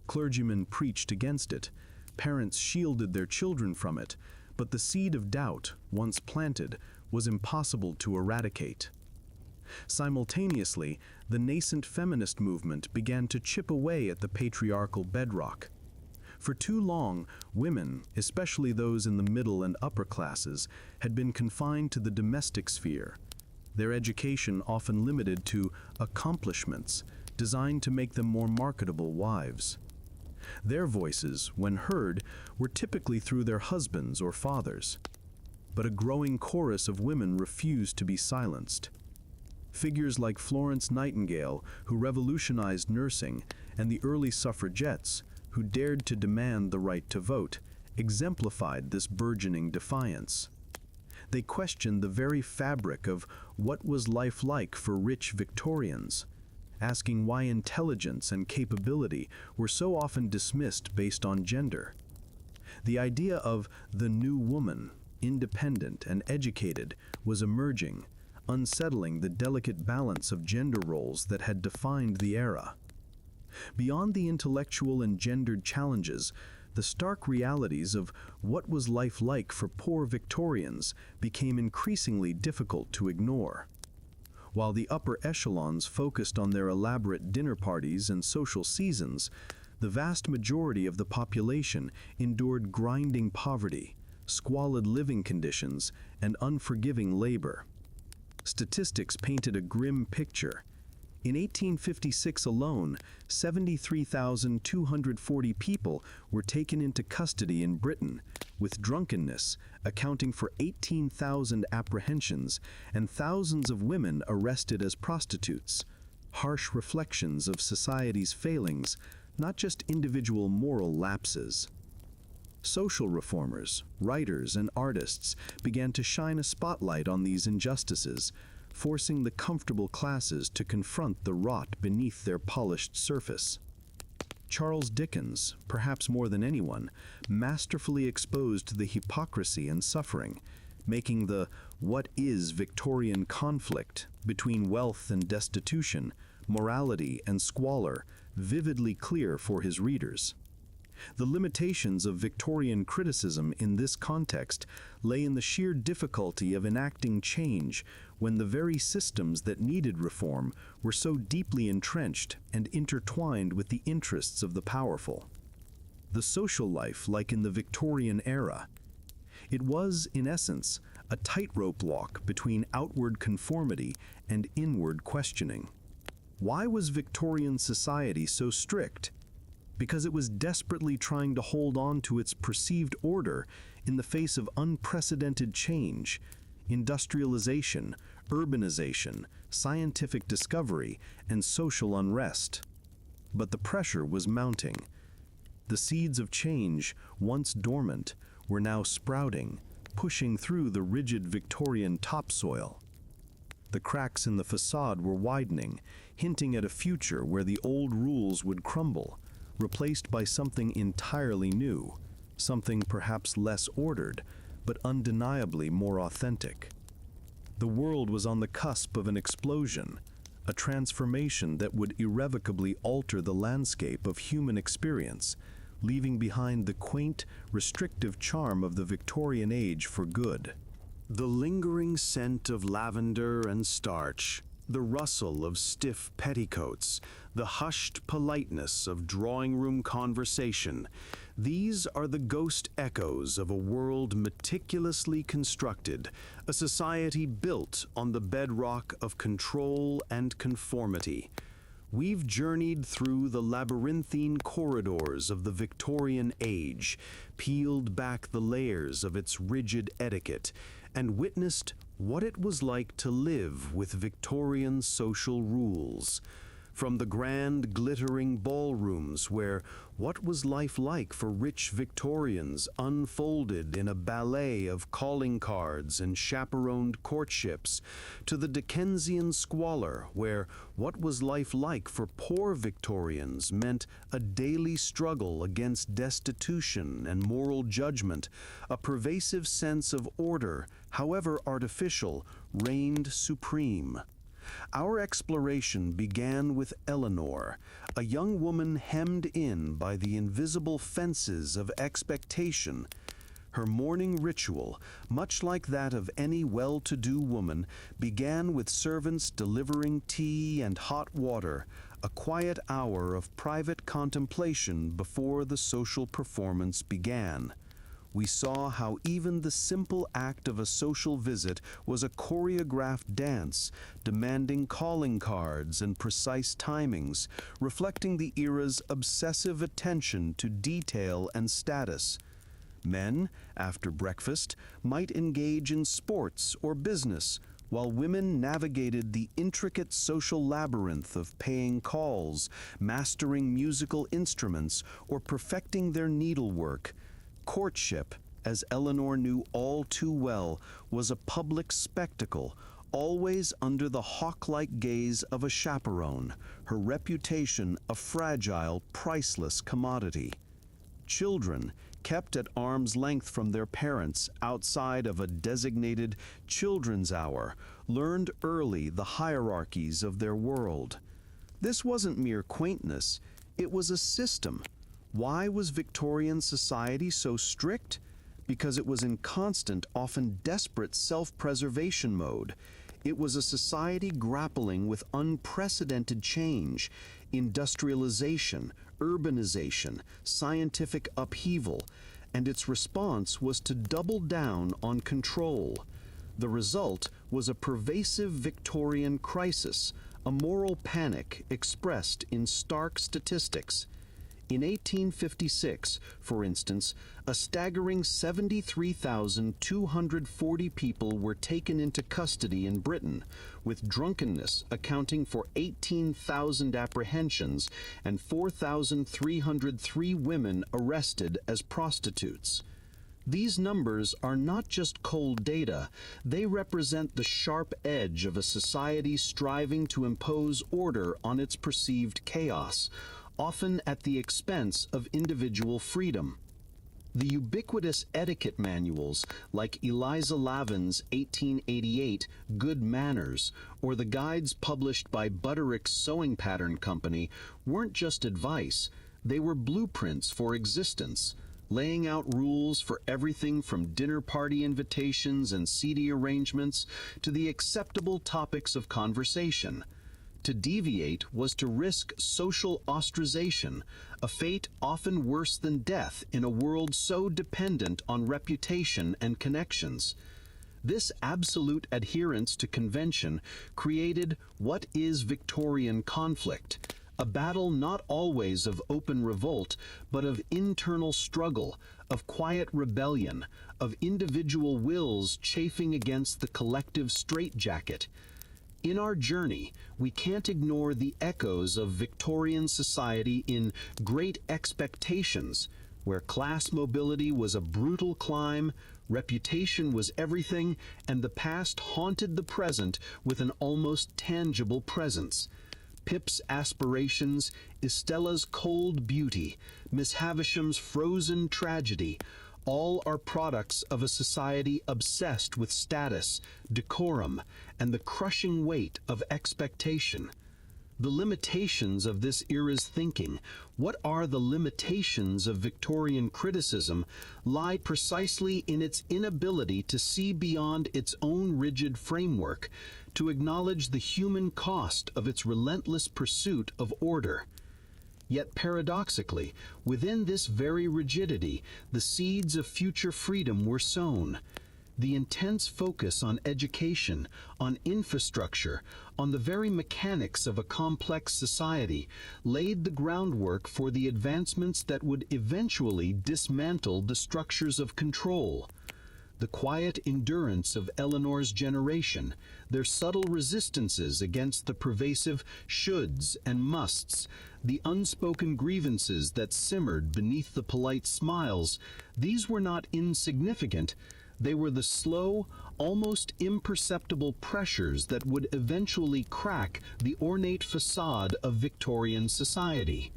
Clergymen preached against it, parents shielded their children from it, but the seed of doubt, once planted, was impossible to eradicate. Simultaneously, the nascent feminist movement began to chip away at the patriarchal bedrock. For too long, women, especially those in the middle and upper classes, had been confined to the domestic sphere, their education often limited to accomplishments designed to make them more marketable wives. Their voices, when heard, were typically through their husbands or fathers. But a growing chorus of women refused to be silenced. Figures like Florence Nightingale, who revolutionized nursing, and the early suffragettes, who dared to demand the right to vote, exemplified this burgeoning defiance. They questioned the very fabric of what was life like for rich Victorians, asking why intelligence and capability were so often dismissed based on gender. The idea of the new woman, independent and educated, was emerging, unsettling the delicate balance of gender roles that had defined the era. Beyond the intellectual and gendered challenges, the stark realities of what was life like for poor Victorians became increasingly difficult to ignore. While the upper echelons focused on their elaborate dinner parties and social seasons, the vast majority of the population endured grinding poverty, squalid living conditions, and unforgiving labor. Statistics painted a grim picture. In 1856 alone, 73,240 people were taken into custody in Britain, with drunkenness accounting for 18,000 apprehensions and thousands of women arrested as prostitutes. Harsh reflections of society's failings, not just individual moral lapses. Social reformers, writers, and artists began to shine a spotlight on these injustices, forcing the comfortable classes to confront the rot beneath their polished surface. Charles Dickens, perhaps more than anyone, masterfully exposed the hypocrisy and suffering, making the "what is Victorian conflict" between wealth and destitution, morality and squalor vividly clear for his readers. The limitations of Victorian criticism in this context lay in the sheer difficulty of enacting change when the very systems that needed reform were so deeply entrenched and intertwined with the interests of the powerful. The social life, like in the Victorian era, it was, in essence, a tightrope walk between outward conformity and inward questioning. Why was Victorian society so strict? Because it was desperately trying to hold on to its perceived order in the face of unprecedented change, industrialization, urbanization, scientific discovery, and social unrest. But the pressure was mounting. The seeds of change, once dormant, were now sprouting, pushing through the rigid Victorian topsoil. The cracks in the facade were widening, hinting at a future where the old rules would crumble, replaced by something entirely new, something perhaps less ordered, but undeniably more authentic. The world was on the cusp of an explosion, a transformation that would irrevocably alter the landscape of human experience, leaving behind the quaint, restrictive charm of the Victorian age for good. The lingering scent of lavender and starch, the rustle of stiff petticoats, the hushed politeness of drawing-room conversation, these are the ghost echoes of a world meticulously constructed, a society built on the bedrock of control and conformity. We've journeyed through the labyrinthine corridors of the Victorian age, peeled back the layers of its rigid etiquette, and witnessed what it was like to live with Victorian social rules. From the grand, glittering ballrooms where what was life like for rich Victorians unfolded in a ballet of calling cards and chaperoned courtships, to the Dickensian squalor where what was life like for poor Victorians meant a daily struggle against destitution and moral judgment, a pervasive sense of order, however artificial, reigned supreme. Our exploration began with Eleanor, a young woman hemmed in by the invisible fences of expectation. Her morning ritual, much like that of any well-to-do woman, began with servants delivering tea and hot water, a quiet hour of private contemplation before the social performance began. We saw how even the simple act of a social visit was a choreographed dance, demanding calling cards and precise timings, reflecting the era's obsessive attention to detail and status. Men, after breakfast, might engage in sports or business, while women navigated the intricate social labyrinth of paying calls, mastering musical instruments, or perfecting their needlework. Courtship, as Eleanor knew all too well, was a public spectacle, always under the hawk-like gaze of a chaperone, her reputation a fragile, priceless commodity. Children, kept at arm's length from their parents outside of a designated children's hour, learned early the hierarchies of their world. This wasn't mere quaintness, it was a system. Why was Victorian society so strict? Because it was in constant, often desperate self-preservation mode. It was a society grappling with unprecedented change, industrialization, urbanization, scientific upheaval, and its response was to double down on control. The result was a pervasive Victorian crisis, a moral panic expressed in stark statistics. In 1856, for instance, a staggering 73,240 people were taken into custody in Britain, with drunkenness accounting for 18,000 apprehensions and 4,303 women arrested as prostitutes. These numbers are not just cold data, they represent the sharp edge of a society striving to impose order on its perceived chaos, often at the expense of individual freedom. The ubiquitous etiquette manuals, like Eliza Lavin's 1888 Good Manners, or the guides published by Butterick's Sewing Pattern Company, weren't just advice, they were blueprints for existence, laying out rules for everything from dinner party invitations and seating arrangements to the acceptable topics of conversation. To deviate was to risk social ostracization, a fate often worse than death in a world so dependent on reputation and connections. This absolute adherence to convention created what is Victorian conflict, a battle not always of open revolt, but of internal struggle, of quiet rebellion, of individual wills chafing against the collective straitjacket. In our journey, we can't ignore the echoes of Victorian society in Great Expectations, where class mobility was a brutal climb, reputation was everything, and the past haunted the present with an almost tangible presence. Pip's aspirations, Estella's cold beauty, Miss Havisham's frozen tragedy, All are products of a society obsessed with status, decorum, and the crushing weight of expectation. The limitations of this era's thinking, what are the limitations of Victorian criticism, lie precisely in its inability to see beyond its own rigid framework, to acknowledge the human cost of its relentless pursuit of order. Yet paradoxically, within this very rigidity, the seeds of future freedom were sown. The intense focus on education, on infrastructure, on the very mechanics of a complex society, laid the groundwork for the advancements that would eventually dismantle the structures of control. The quiet endurance of Eleanor's generation, their subtle resistances against the pervasive shoulds and musts, the unspoken grievances that simmered beneath the polite smiles, these were not insignificant. They were the slow, almost imperceptible pressures that would eventually crack the ornate facade of Victorian society.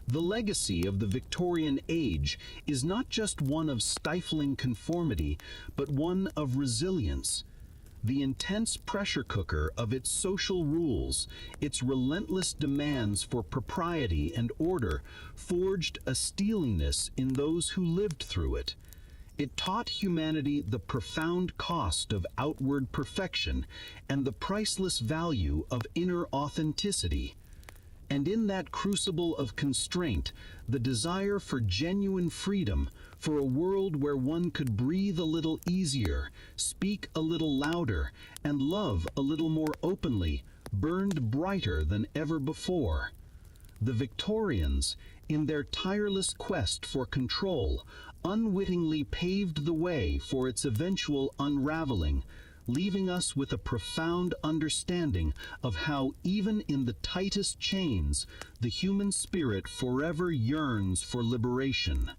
The legacy of the Victorian age is not just one of stifling conformity, but one of resilience. The intense pressure cooker of its social rules, its relentless demands for propriety and order, forged a steeliness in those who lived through it. It taught humanity the profound cost of outward perfection and the priceless value of inner authenticity. And in that crucible of constraint, the desire for genuine freedom, for a world where one could breathe a little easier, speak a little louder, and love a little more openly, burned brighter than ever before. The Victorians, in their tireless quest for control, unwittingly paved the way for its eventual unraveling, leaving us with a profound understanding of how even in the tightest chains, the human spirit forever yearns for liberation.